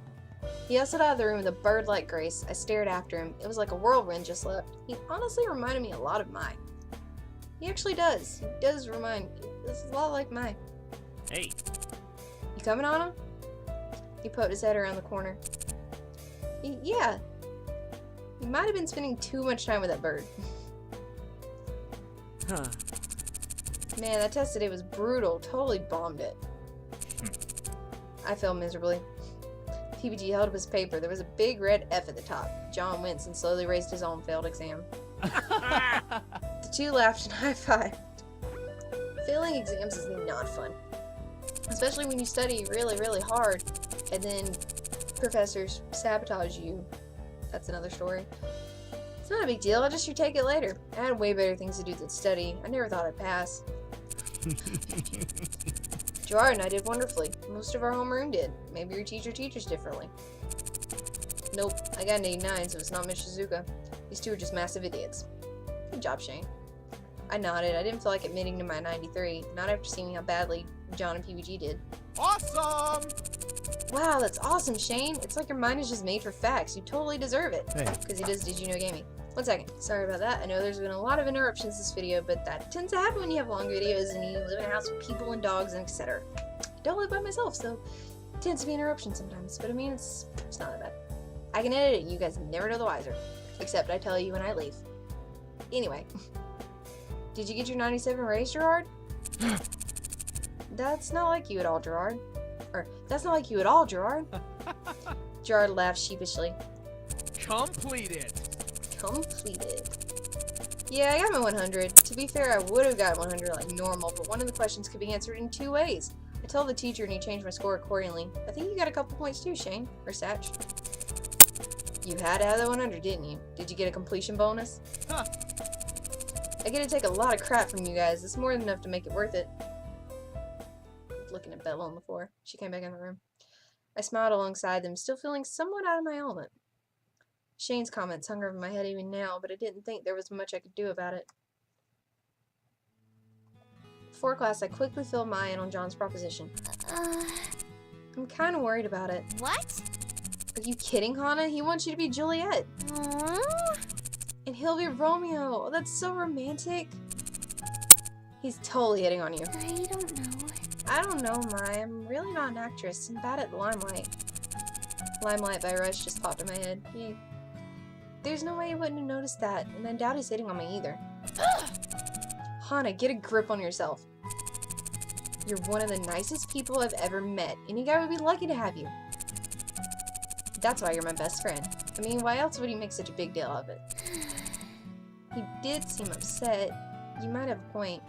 He hustled out of the room with a bird-like grace. I stared after him. It was like a whirlwind just left. He honestly reminded me a lot of Mai. He actually does. He does remind me. This is a lot like Mai. Hey. You coming, Hana? He poked his head around the corner. Yeah. You might have been spending too much time with that bird. Huh. Man, that test today was brutal. Totally bombed it. I failed miserably. PBG held up his paper. There was a big red F at the top. John winced and slowly raised his own failed exam. The two laughed and high-fived. Failing exams is not fun. Especially when you study really, really hard and then professors sabotage you. That's another story. It's not a big deal. I'll just retake it later. I had way better things to do than study. I never thought I'd pass. Gerard and I did wonderfully. Most of our homeroom did. Maybe your teacher teaches differently. Nope, I got an 89, so it's not Miss Shizuka. These two are just massive idiots. Good job, Shane. I nodded. I didn't feel like admitting to my 93, not after seeing how badly John and PBG did. Awesome! Wow, that's awesome, Shane. It's like your mind is just made for facts. You totally deserve it. Hey. Because he does Did You Know Gaming. 1 second. Sorry about that. I know there's been a lot of interruptions this video, but that tends to happen when you have long videos and you live in a house with people and dogs and etc. I don't live by myself, so it tends to be interruptions sometimes. But I mean, it's not that bad. I can edit it. You guys never know the wiser. Except I tell you when I leave. Anyway. Did you get your 97 raise, Gerard? That's not like you at all, Gerard. Or, that's not like you at all, Gerard. Gerard laughed sheepishly. Completed. Completed. Yeah, I got my 100. To be fair, I would have got 100 like normal, but one of the questions could be answered in 2 ways. I told the teacher and he changed my score accordingly. I think you got a couple points too, Shane. Or Satch. You had to have that 100, didn't you? Did you get a completion bonus? Huh. I get to take a lot of crap from you guys. It's more than enough to make it worth it. Looking at Bella on the floor. She came back in the room. I smiled alongside them, still feeling somewhat out of my element. Shane's comments hung over my head even now, but I didn't think there was much I could do about it. Before class, I quickly filled my in on John's proposition. I'm kind of worried about it. What? Are you kidding, Hana? He wants you to be Juliet. And he'll be Romeo. Oh, that's so romantic. He's totally hitting on you. I don't know. I don't know, Mai. I'm really not an actress. I'm bad at Limelight. Limelight by Rush just popped in my head. There's no way he wouldn't have noticed that, and I doubt he's hitting on me either. Hana, get a grip on yourself. You're one of the nicest people I've ever met. Any guy would be lucky to have you. That's why you're my best friend. I mean, why else would he make such a big deal of it? He did seem upset. You might have a point.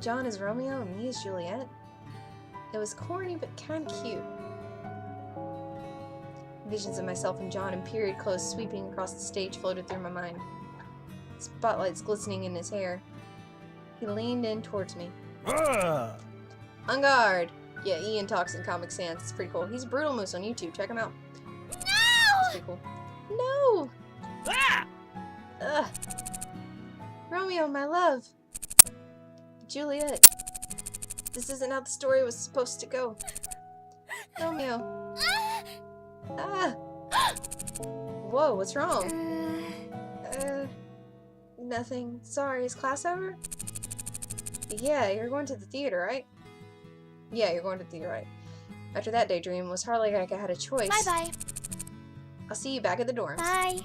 John is Romeo and me is Juliet. It was corny but kind of cute. Visions of myself and John in period clothes sweeping across the stage floated through my mind. Spotlights glistening in his hair. He leaned in towards me. On guard! Yeah, Ian talks in Comic Sans. It's pretty cool. He's a Brutal Moose on YouTube. Check him out. No! It's pretty cool. No! Ugh. Romeo, my love. Juliet. This isn't how the story was supposed to go. Romeo. Ah! Whoa, what's wrong? Nothing. Sorry, is class over? Yeah, you're going to the theater, right? Yeah, you're going to the theater, right? After that daydream, it was hardly like I had a choice. Bye-bye. I'll see you back at the dorms. Bye.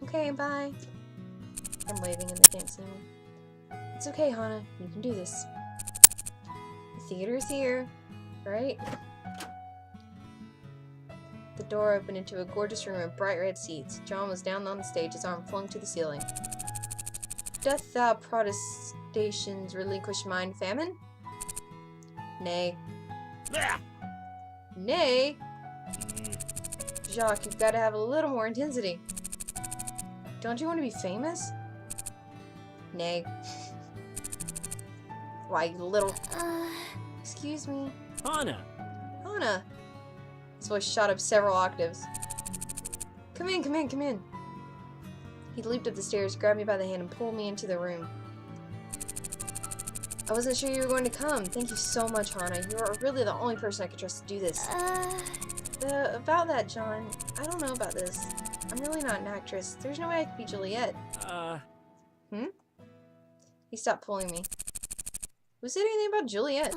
Okay, bye. I'm waving and they can't see me. It's okay, Hana. You can do this. The theater's here, right? The door opened into a gorgeous room with bright red seats. John was down on the stage, his arm flung to the ceiling. Doth thou protestations relinquish mine, famine? Nay. Nay? Jacques, you've got to have a little more intensity. Don't you want to be famous? Nay. Why, you little... Excuse me. Hana! Hana! His voice shot up several octaves. Come in, come in, come in. He leaped up the stairs, grabbed me by the hand, and pulled me into the room. I wasn't sure you were going to come. Thank you so much, Hana. You are really the only person I could trust to do this. About that, John. I don't know about this. I'm really not an actress. There's no way I could be Juliet. He stopped pulling me. Who said anything about Juliet?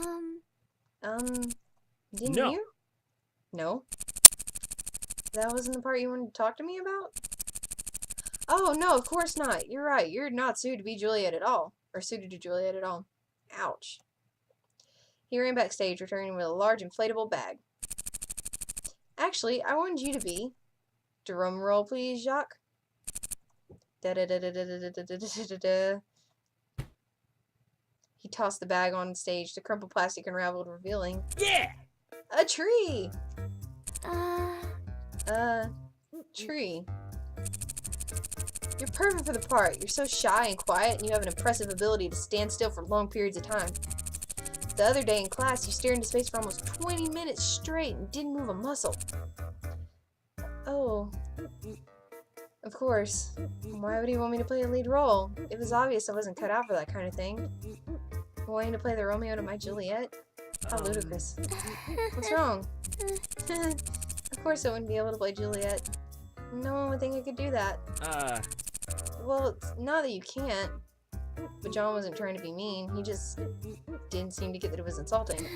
Didn't No. you? No. That wasn't the part you wanted to talk to me about? Oh, no, of course not. You're right. You're not suited to be Juliet at all. Or suited to Juliet at all. Ouch. He ran backstage, returning with a large inflatable bag. Actually, I wanted you to be. Drum roll, please, Jacques. Da-da-da-da-da-da-da-da-da-da. He tossed the bag on stage. The crumpled plastic unraveled, revealing... Yeah! A tree! Tree. You're perfect for the part. You're so shy and quiet, and you have an impressive ability to stand still for long periods of time. The other day in class, you stared into space for almost 20 minutes straight and didn't move a muscle. Oh. Of course. Why would he want me to play a lead role? It was obvious I wasn't cut out for that kind of thing. Wanting to play the Romeo to my Juliet? How ludicrous. What's wrong? Of course I wouldn't be able to play Juliet. No one would think I could do that. Well, it's not that you can't. But John wasn't trying to be mean. He just didn't seem to get that it was insulting.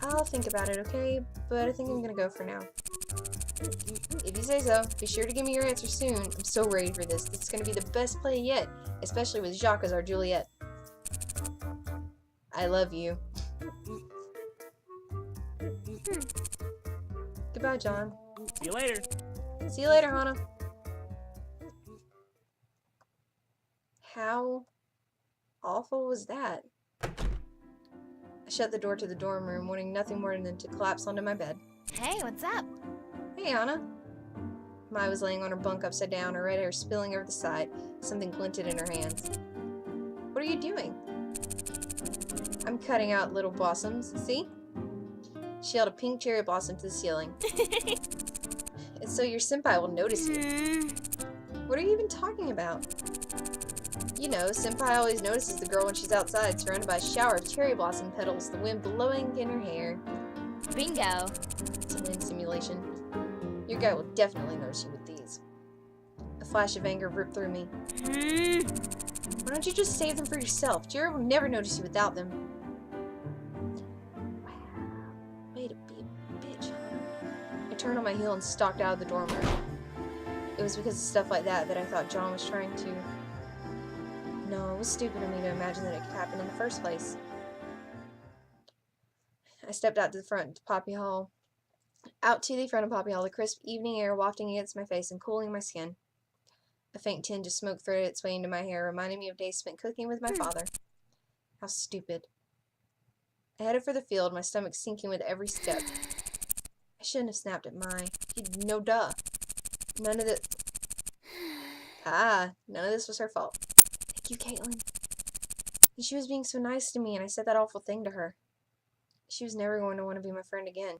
I'll think about it, okay? But I think I'm gonna go for now. If you say so, be sure to give me your answer soon. I'm so ready for this. This is gonna be the best play yet, especially with Jacques as our Juliet. I love you. Goodbye, John. See you later. See you later, Hana. How awful was that? I shut the door to the dorm room, wanting nothing more than to collapse onto my bed. Hey, what's up? Hey, Hana. Mai was laying on her bunk upside down, her red hair spilling over the side. Something glinted in her hands. What are you doing? I'm cutting out little blossoms. See? She held a pink cherry blossom to the ceiling. And so your senpai will notice you. What are you even talking about? You know, senpai always notices the girl when she's outside, surrounded by a shower of cherry blossom petals, the wind blowing in her hair. Bingo. It's a wind simulation. Your guy will definitely notice you with these. A flash of anger ripped through me. Why don't you just save them for yourself? Jared will never notice you without them. Way to be a bitch. I turned on my heel and stalked out of the dorm room. It was because of stuff like that that I thought John was trying to... No, it was stupid of me to imagine that it could happen in the first place. I stepped out to the front of Poppy Hall. Out to the front of Poppy Hall, the crisp evening air wafting against my face and cooling my skin. A faint tinge of smoke threaded its way into my hair, reminding me of days spent cooking with my father. How stupid. I headed for the field, my stomach sinking with every step. I shouldn't have snapped at Mai. No duh. None of this was her fault. Thank you, Caitlin. And she was being so nice to me, and I said that awful thing to her. She was never going to want to be my friend again.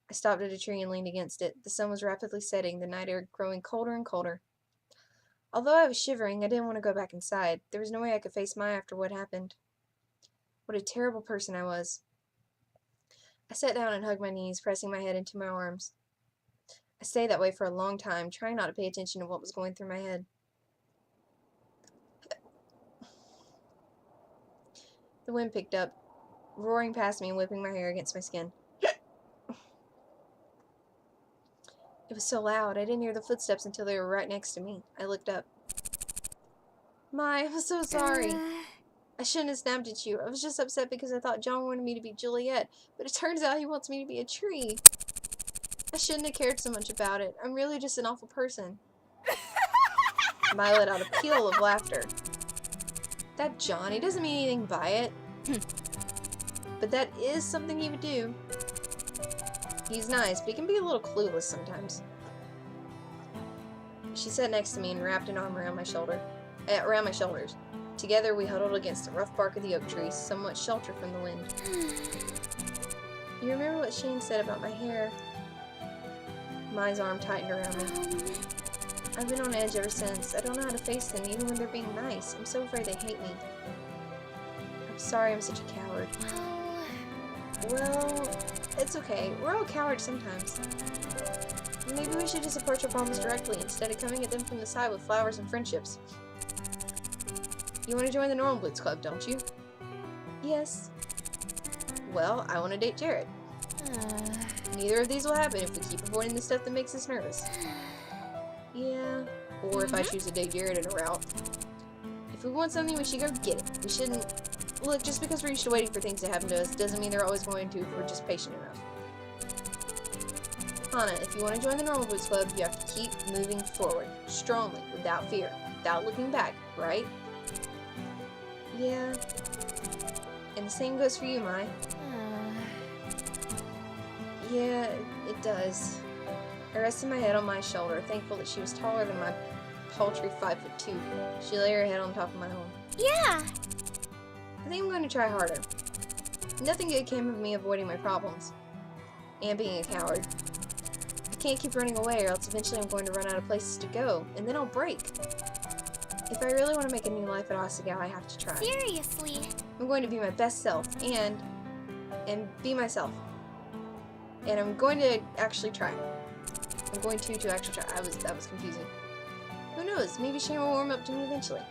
I stopped at a tree and leaned against it. The sun was rapidly setting, the night air growing colder and colder. Although I was shivering, I didn't want to go back inside. There was no way I could face Mai after what happened. What a terrible person I was. I sat down and hugged my knees, pressing my head into my arms. I stayed that way for a long time, trying not to pay attention to what was going through my head. The wind picked up, roaring past me and whipping my hair against my skin. It was so loud, I didn't hear the footsteps until they were right next to me. I looked up. Mai, I'm so sorry. I shouldn't have snapped at you. I was just upset because I thought John wanted me to be Juliet, but it turns out he wants me to be a tree. I shouldn't have cared so much about it. I'm really just an awful person. Mai let out a peal of laughter. That John, he doesn't mean anything by it. But that is something he would do. He's nice, but he can be a little clueless sometimes. She sat next to me and wrapped an arm around my shoulders. Together we huddled against the rough bark of the oak tree, somewhat sheltered from the wind. You remember what Shane said about my hair? Mai's arm tightened around me. I've been on edge ever since. I don't know how to face them, even when they're being nice. I'm so afraid they hate me. I'm sorry I'm such a coward. Well, it's okay. We're all cowards sometimes. Maybe we should just approach our problems directly instead of coming at them from the side with flowers and friendships. You want to join the Normal Blitz Club, don't you? Yes. Well, I want to date Jared. Neither of these will happen if we keep avoiding the stuff that makes us nervous. Yeah. Or if I choose to date Jared in a route. If we want something, we should go get it. We shouldn't... Look, just because we're used to waiting for things to happen to us doesn't mean they're always going to if we're just patient enough. Hana, if you want to join the Normal Blitz Club, you have to keep moving forward. Strongly, without fear. Without looking back, right? Yeah. And the same goes for you, Mai. Yeah, it does. I rested my head on Mai's shoulder, thankful that she was taller than my paltry 5'2". She lay her head on top of my own. Yeah. I think I'm going to try harder. Nothing good came of me avoiding my problems. And being a coward. I can't keep running away or else eventually I'm going to run out of places to go, and then I'll break. If I really want to make a new life at Asagao, I have to try. Seriously. I'm going to be my best self, and be myself. And I'm going to actually try. I'm going to actually try. That was confusing. Who knows? Maybe Shane will warm up to me eventually.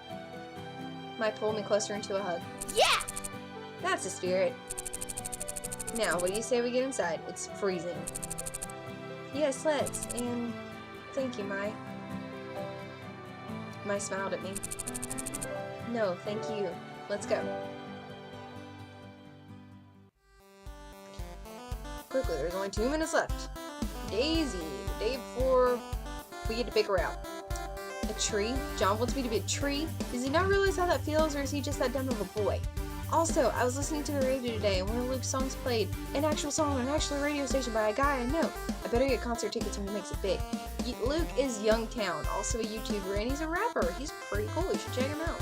Might pull me closer into a hug. Yeah! That's the spirit. Now, what do you say we get inside? It's freezing. Yes, let's. And thank you, Mai. Mai smiled at me. No, thank you. Let's go. Quickly, there's only 2 minutes left. Daisy, the day before we get to pick her out. A tree? John wants me to be a tree? Does he not realize how that feels, or is he just that dumb of a boy? Also, I was listening to the radio today, and one of Luke's songs played, an actual song on an actual radio station by a guy I know. I better get concert tickets when he makes it big. Luke is Youngtown, also a YouTuber, and he's a rapper. He's pretty cool. You should check him out.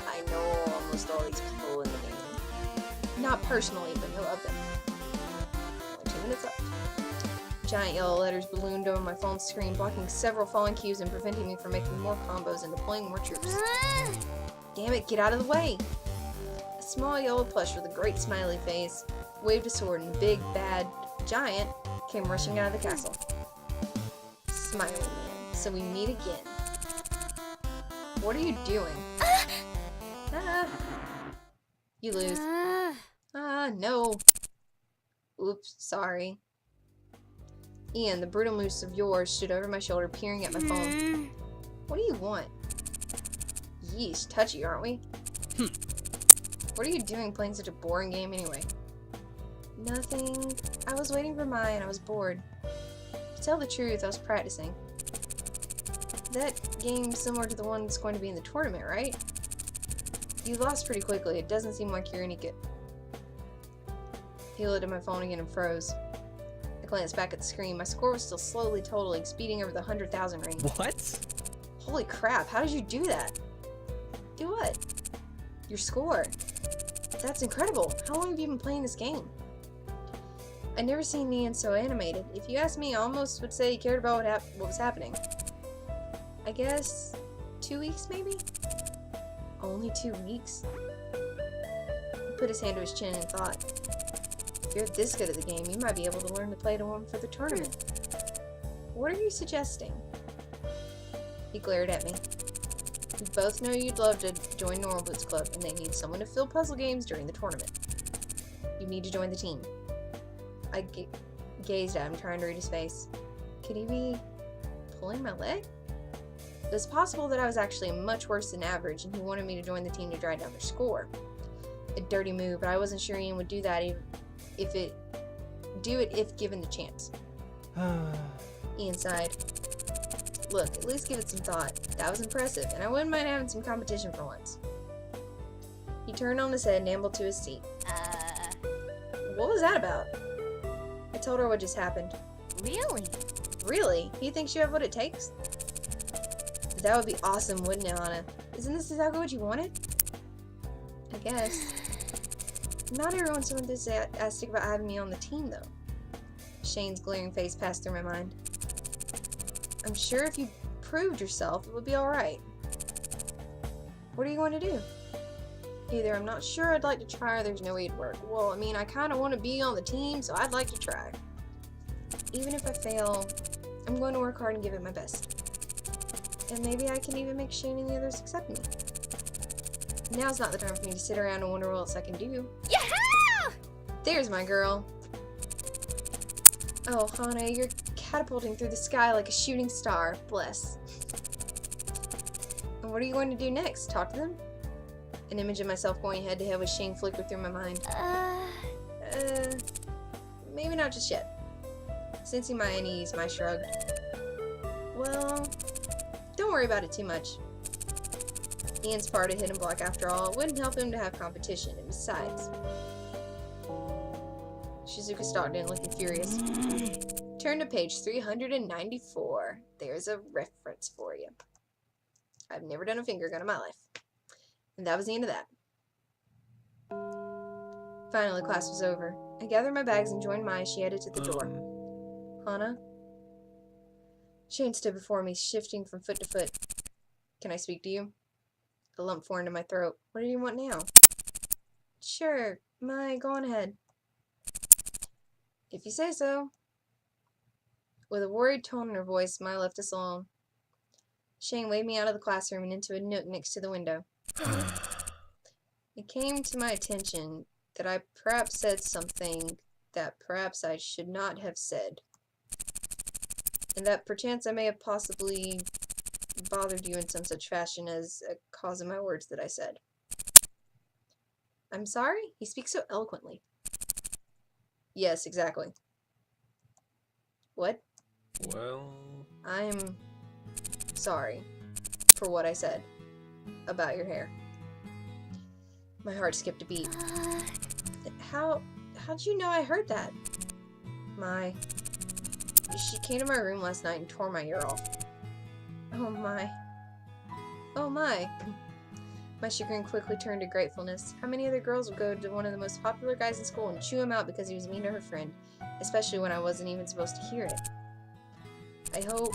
I know almost all these people in the game. Not personally, but know of them. Only 2 minutes left. Giant yellow letters ballooned over my phone screen, blocking several falling cues and preventing me from making more combos and deploying more troops. Damn it, get out of the way! A small yellow plush with a great smiley face waved a sword, and Big Bad Giant came rushing out of the castle. Smiley Man, so we meet again. What are you doing? You lose. No. Oops, sorry. Ian, the brutal moose of yours, stood over my shoulder, peering at my phone. What do you want? Yeesh, touchy, aren't we? What are you doing playing such a boring game anyway? Nothing. I was waiting for Mai and I was bored. To tell the truth, I was practicing. That game's similar to the one that's going to be in the tournament, right? You lost pretty quickly. It doesn't seem like you're any good. He looked at my phone again and froze. I glanced back at the screen. My score was still slowly totaling, speeding over the 100,000 range. What? Holy crap, how did you do that? Do what? Your score. That's incredible. How long have you been playing this game? I'd never seen Ian so animated. If you asked me, I almost would say he cared about what was happening. I guess 2 weeks, maybe? Only 2 weeks? He put his hand to his chin and thought, if you're this good at the game, you might be able to learn to play to one for the tournament. What are you suggesting? He glared at me. We both know you'd love to join Normal Boots Club, and they need someone to fill puzzle games during the tournament. You need to join the team. I gazed at him, trying to read his face. Could he be pulling my leg? It was possible that I was actually much worse than average, and he wanted me to join the team to drive down their score. A dirty move, but I wasn't sure Ian would do that if given the chance. Ian sighed. Look, at least give it some thought. That was impressive, and I wouldn't mind having some competition for once. He turned on his head and ambled to his seat. What was that about? I told her what just happened. Really? Really? He thinks you have what it takes? That would be awesome, wouldn't it, Hana? Isn't this exactly what you wanted? I guess. Not everyone's so enthusiastic about having me on the team, though. Shane's glaring face passed through my mind. I'm sure if you proved yourself, it would be alright. What are you going to do? Either I'm not sure I'd like to try or there's no way it'd work. Well, I mean, I kind of want to be on the team, so I'd like to try. Even if I fail, I'm going to work hard and give it my best. And maybe I can even make Shane and the others accept me. Now's not the time for me to sit around and wonder what else I can do. Yeah! There's my girl. Oh, Hana, you're catapulting through the sky like a shooting star. Bless. And what are you going to do next? Talk to them? An image of myself going head to head with Shane flickered through my mind. Maybe not just yet. Sensing my unease, I shrugged. Well, don't worry about it too much. Ian's part of Hidden Block, after all. It wouldn't help him to have competition, and besides... Shizuka stalked in, looking furious. Turn to page 394. There's a reference for you. I've never done a finger gun in my life. And that was the end of that. Finally, class was over. I gathered my bags and joined Mai as she headed to the door. Hana? Shane stood before me, shifting from foot to foot. Can I speak to you? A lump formed in my throat. What do you want now? Sure, Mai, go on ahead. If you say so. With a worried tone in her voice, Mai left us alone. Shane waved me out of the classroom and into a nook next to the window. It came to my attention that I perhaps said something that perhaps I should not have said. And that perchance I may have possibly bothered you in some such fashion as a cause of my words that I said. I'm sorry? He speaks so eloquently. Yes, exactly. What? Well... I'm sorry for what I said about your hair. My heart skipped a beat. How'd you know I heard that? She came to my room last night and tore my ear off. Oh my. Oh my. My chagrin quickly turned to gratefulness. How many other girls would go to one of the most popular guys in school and chew him out because he was mean to her friend, especially when I wasn't even supposed to hear it? I hope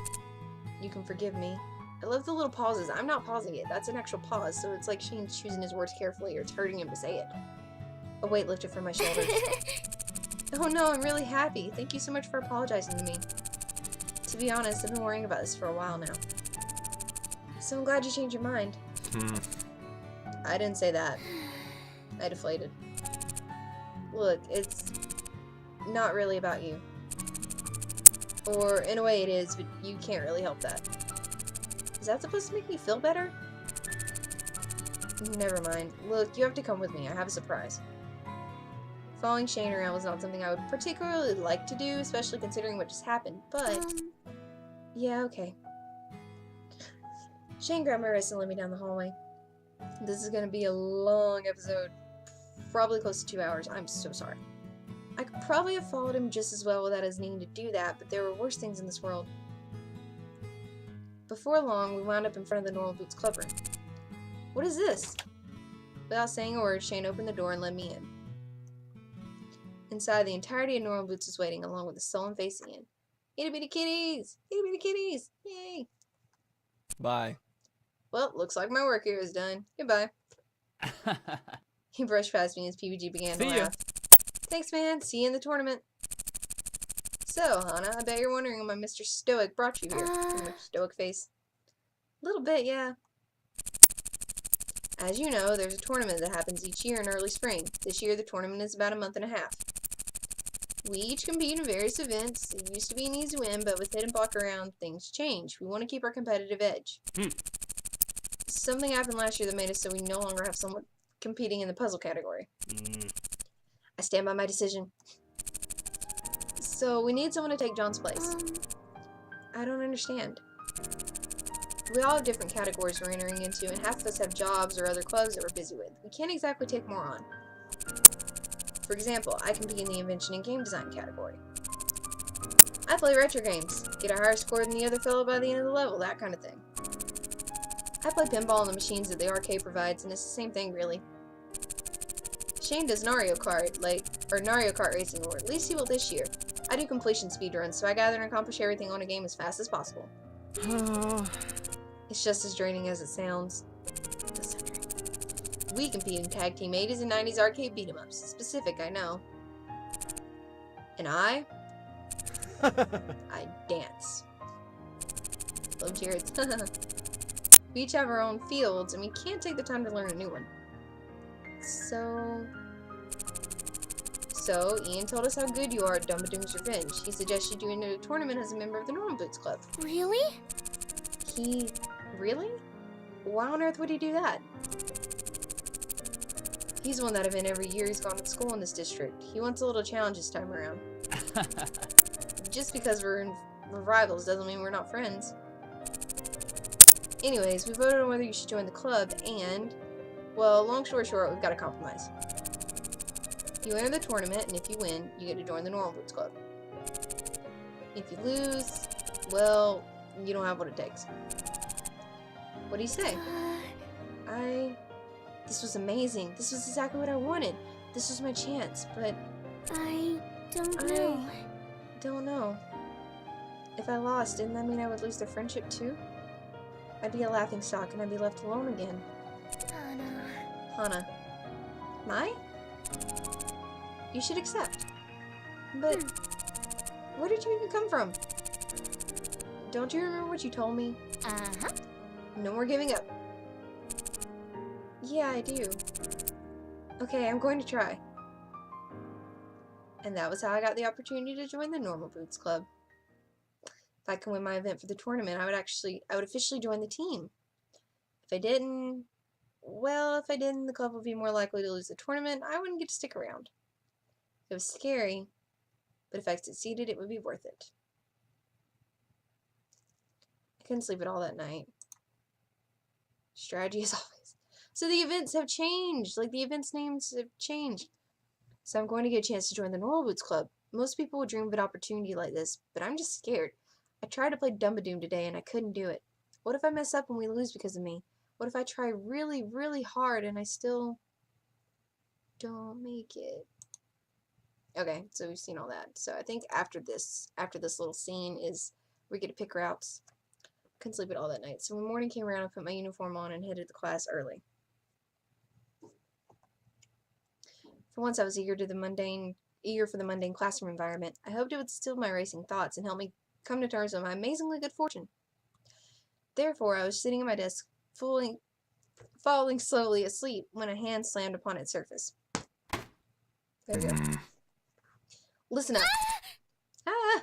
you can forgive me. I love the little pauses. I'm not pausing it. That's an actual pause, so it's like Shane's choosing his words carefully or it's hurting him to say it. A weight lifted from my shoulders. Oh no, I'm really happy. Thank you so much for apologizing to me. To be honest, I've been worrying about this for a while now. So I'm glad you changed your mind. I didn't say that. I deflated. Look, it's not really about you. Or, in a way it is, but you can't really help that. Is that supposed to make me feel better? Never mind. Look, you have to come with me. I have a surprise. Following Shane around was not something I would particularly like to do, especially considering what just happened, but... Yeah, okay. Shane grabbed my wrist and led me down the hallway. This is gonna be a long episode. Probably close to 2 hours. I'm so sorry. I could probably have followed him just as well without his needing to do that, but there were worse things in this world. Before long, we wound up in front of the Normal Boots Club room. What is this? Without saying a word, Shane opened the door and let me in. Inside, the entirety of Normal Boots was waiting, along with the sullen face Ian. Itty bitty kitties! Itty bitty kitties! Yay! Bye. Well, looks like my work here is done. Goodbye. He brushed past me as PBG began to See ya. laugh. Thanks, man. See you in the tournament. So, Hana, I bet you're wondering why Mr. Stoic brought you here. Mr. Stoic face. A little bit, yeah. As you know, there's a tournament that happens each year in early spring. This year, the tournament is about a month and a half. We each compete in various events. It used to be an easy win, but with Hidden Block around, things change. We want to keep our competitive edge. Something happened last year that made it so we no longer have someone competing in the puzzle category. I stand by my decision. So we need someone to take John's place. I don't understand. We all have different categories we're entering into, and half of us have jobs or other clubs that we're busy with. We can't exactly take more on. For example, I compete in the invention and game design category. I play retro games, get a higher score than the other fellow by the end of the level, that kind of thing. I play pinball on the machines that the arcade provides, and it's the same thing, really. Shane does Mario Kart, Mario Kart racing, or at least he will this year. I do completion speedruns, so I gather and accomplish everything on a game as fast as possible. It's just as draining as it sounds. We compete in tag team 80s and 90s arcade beat-em-ups. Specific, I know. And I dance. Love cheers. We each have our own fields, and we can't take the time to learn a new one. So, Ian told us how good you are at Dumbadoom's Revenge. He suggested you enter a tournament as a member of the Normal Boots Club. Really? Really? Why on earth would he do that? He's won that event every year he's gone to school in this district. He wants a little challenge this time around. Just because we're rivals doesn't mean we're not friends. Anyways, we voted on whether you should join the club, and, well, long story short, we've got a compromise. You enter the tournament, and if you win, you get to join the Normal Boots Club. If you lose, well, you don't have what it takes. What do you say? This was amazing. This was exactly what I wanted. This was my chance, but I don't know. If I lost, didn't that mean I would lose their friendship too? I'd be a laughingstock and I'd be left alone again. Hana. My? You should accept. But where did you even come from? Don't you remember what you told me? Uh-huh. No more giving up. Yeah, I do. Okay, I'm going to try. And that was how I got the opportunity to join the Normal Boots Club. If I can win my event for the tournament, I would officially join the team. If I didn't, the club would be more likely to lose the tournament. I wouldn't get to stick around. It was scary, but if I succeeded, it would be worth it. I couldn't sleep at all that night. Strategy as always. So the events have changed. Like, the events names have changed. So I'm going to get a chance to join the Normal Boots Club. Most people would dream of an opportunity like this, but I'm just scared. I tried to play Dumbadoom today, and I couldn't do it. What if I mess up and we lose because of me? What if I try really, really hard and I still don't make it? Okay, so we've seen all that. So I think after this little scene is we get to pick routes. Couldn't sleep at all that night. So when morning came around, I put my uniform on and headed to class early. For once, I was eager for the mundane classroom environment. I hoped it would still my racing thoughts and help me come to terms with my amazingly good fortune. Therefore, I was sitting at my desk, falling slowly asleep when a hand slammed upon its surface. There we go. Listen up. Ah!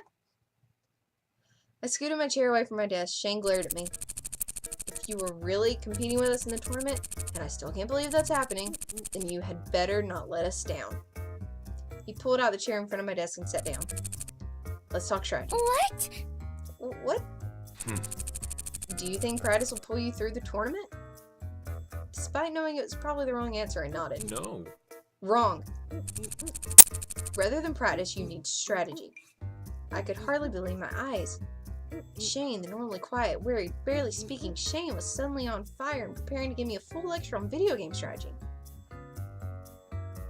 I scooted my chair away from my desk. Shane glared at me. If you were really competing with us in the tournament, and I still can't believe that's happening, then you had better not let us down. He pulled out the chair in front of my desk and sat down. Let's talk strategy. What? What? Do you think practice will pull you through the tournament? Despite knowing it was probably the wrong answer, I nodded. No. Wrong. Rather than practice, you need strategy. I could hardly believe my eyes. Shane, the normally quiet, wary, barely speaking Shane, was suddenly on fire and preparing to give me a full lecture on video game strategy.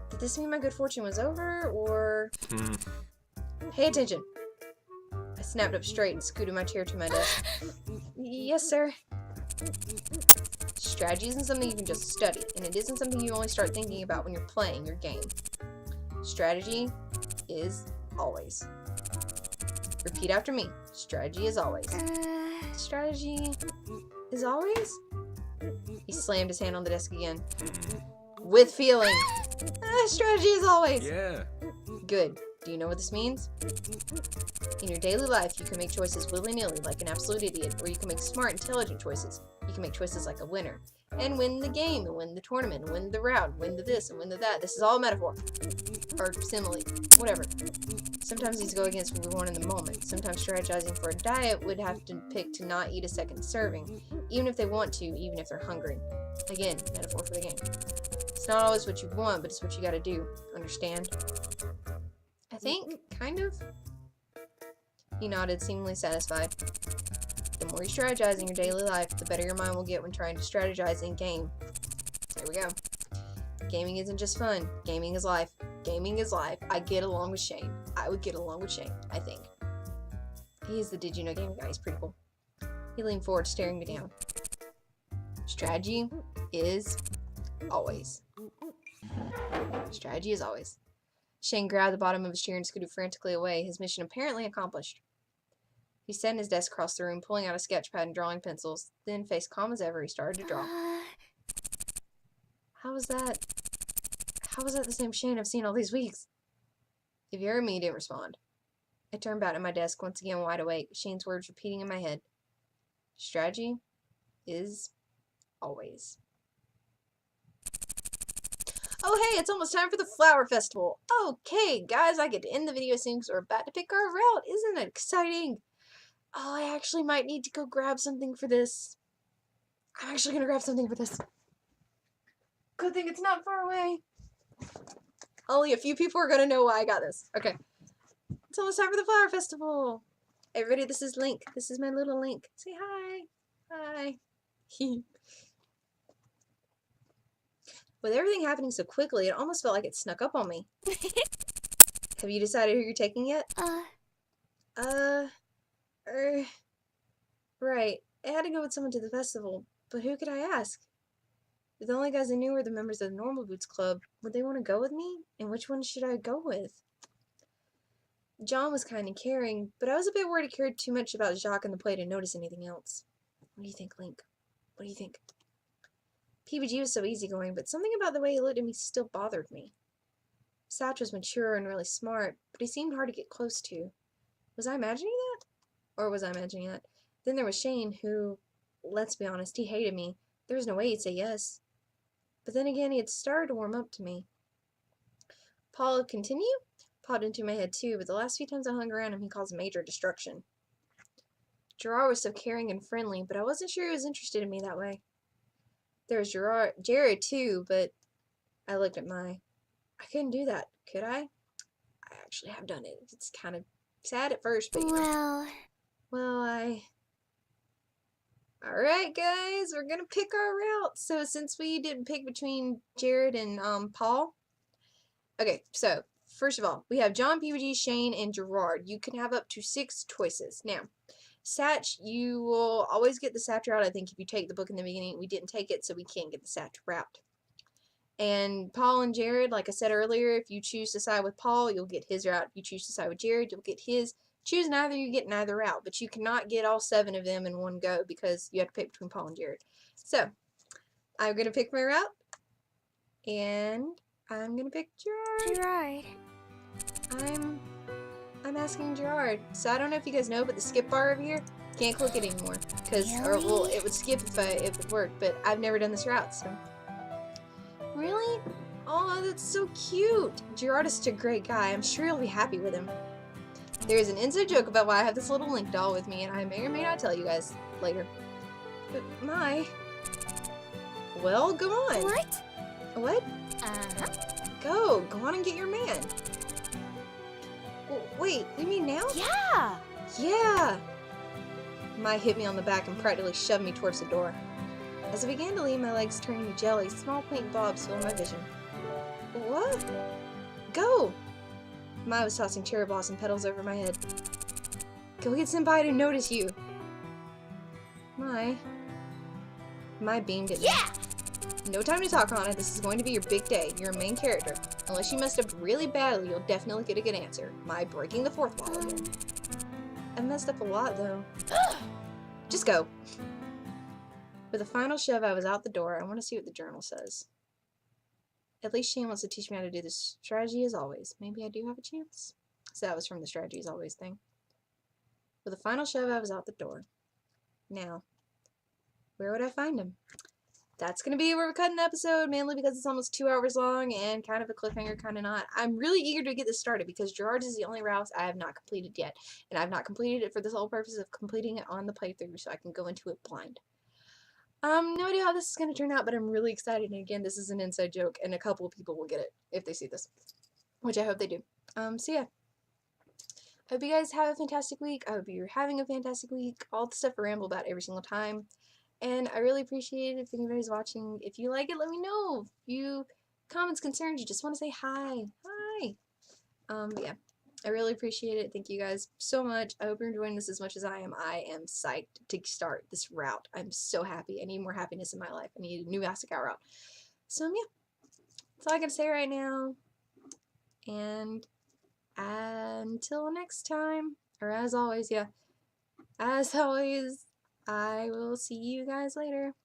Did this mean my good fortune was over, or... Pay attention. I snapped up straight and scooted my chair to my desk. Yes, sir. Strategy isn't something you can just study, and it isn't something you only start thinking about when you're playing your game. Strategy is always. Repeat after me. Strategy is always. Strategy is always? He slammed his hand on the desk again. With feeling. Strategy is always. Yeah. Good. Do you know what this means? In your daily life, you can make choices willy-nilly like an absolute idiot, or you can make smart, intelligent choices. You can make choices like a winner, and win the game, and win the tournament, and win the round, and win the this, and win the that. This is all metaphor. Or simile. Whatever. Sometimes these go against what we want in the moment. Sometimes strategizing for a diet would have to pick to not eat a second serving, even if they want to, even if they're hungry. Again, metaphor for the game. It's not always what you want, but it's what you gotta do. Understand? I think, kind of. He nodded, seemingly satisfied. The more you strategize in your daily life, the better your mind will get when trying to strategize in game. There we go. Gaming isn't just fun. Gaming is life. Gaming is life. I get along with Shane. I would get along with Shane, I think. He is the Did You Know Gaming guy. He's pretty cool. He leaned forward, staring me down. Strategy is always. Strategy is always. Shane grabbed the bottom of his chair and scooted frantically away, his mission apparently accomplished. He sat in his desk across the room, pulling out a sketch pad and drawing pencils. Then, face calm as ever, he started to draw. How was that the same Shane I've seen all these weeks? If you heard me, he didn't respond. I turned back to my desk, once again wide awake, Shane's words repeating in my head. Strategy is always. Oh hey, it's almost time for the flower festival. Okay, guys, I get to end the video soon because we're about to pick our route. Isn't that exciting? Oh, I actually might need to go grab something for this. I'm actually going to grab something for this. Good thing it's not far away. Only a few people are going to know why I got this. Okay. It's almost time for the flower festival. Everybody, this is Link. This is my little Link. Say hi. Hi. With everything happening so quickly, it almost felt like it snuck up on me. Have you decided who you're taking yet? Right. I had to go with someone to the festival, but who could I ask? The only guys I knew were the members of the Normal Boots Club. Would they want to go with me? And which one should I go with? John was kind of caring, but I was a bit worried he cared too much about Jacques and the play to notice anything else. What do you think, Link? What do you think? PBG was so easygoing, but something about the way he looked at me still bothered me. Satch was mature and really smart, but he seemed hard to get close to. Was I imagining that? Or was I imagining that? Then there was Shane, who, let's be honest, he hated me. There was no way he'd say yes. But then again, he had started to warm up to me. Paul, continue? Popped into my head too, but the last few times I hung around him, he caused major destruction. Gerard was so caring and friendly, but I wasn't sure he was interested in me that way. There was Jared too, but I looked at I couldn't do that, could I? I actually have done it. It's kind of sad at first, but Alright guys, we're gonna pick our route. So since we didn't pick between Jared and Paul. Okay, so first of all, we have John, PBG, Shane, and Gerard. You can have up to 6 choices. Now, Satch, you will always get the Satch route, I think, if you take the book in the beginning. We didn't take it, so we can't get the Satch route. And Paul and Jared, like I said earlier, if you choose to side with Paul, you'll get his route. If you choose to side with Jared, you'll get his. Choose neither, you get neither route. But you cannot get all 7 of them in one go because you have to pick between Paul and Jared. So, I'm going to pick my route. And I'm going to pick Gerard. I'm asking Gerard. So I don't know if you guys know, but the skip bar over here, can't click it anymore. Well, it would skip if it worked, but I've never done this route, so. Really? Oh, that's so cute. Gerard is such a great guy. I'm sure you'll be happy with him. There is an inside joke about why I have this little Link doll with me, and I may or may not tell you guys later. But well, go on. What? What? Go on and get your man. Wait, you mean now? Yeah! Yeah! Mai hit me on the back and practically shoved me towards the door. As I began to leave, my legs turning to jelly, small pink blobs filled my vision. What? Go! Mai was tossing cherry blossom petals over my head. Go get Senpai to notice you. Mai beamed at me. Yeah! No time to talk, Hana. This is going to be your big day. You're a main character. Unless you messed up really badly, you'll definitely get a good answer. Mai breaking the fourth wall again. I messed up a lot, though. Just go. With a final shove, I was out the door. I want to see what the journal says. At least Shane wants to teach me how to do this strategy as always. Maybe I do have a chance. So that was from the strategy as always thing. With a final shove, I was out the door. Now, where would I find him? That's going to be where we're cutting the episode, mainly because it's almost 2 hours long and kind of a cliffhanger, kind of not. I'm really eager to get this started because Gerard's is the only route I have not completed yet. And I've not completed it for the sole purpose of completing it on the playthrough so I can go into it blind. No idea how this is going to turn out, but I'm really excited. And again, this is an inside joke and a couple of people will get it if they see this. Which I hope they do. So yeah. I hope you guys have a fantastic week. I hope you're having a fantastic week. All the stuff I ramble about every single time. And I really appreciate it if anybody's watching. If you like it, let me know. If you comments, concerns, you just want to say hi. Hi. Yeah. I really appreciate it. Thank you guys so much. I hope you're enjoying this as much as I am. I am psyched to start this route. I'm so happy. I need more happiness in my life. I need a new Asagao route. So yeah. That's all I gotta say right now. And until next time. Or as always, yeah. As always, I will see you guys later.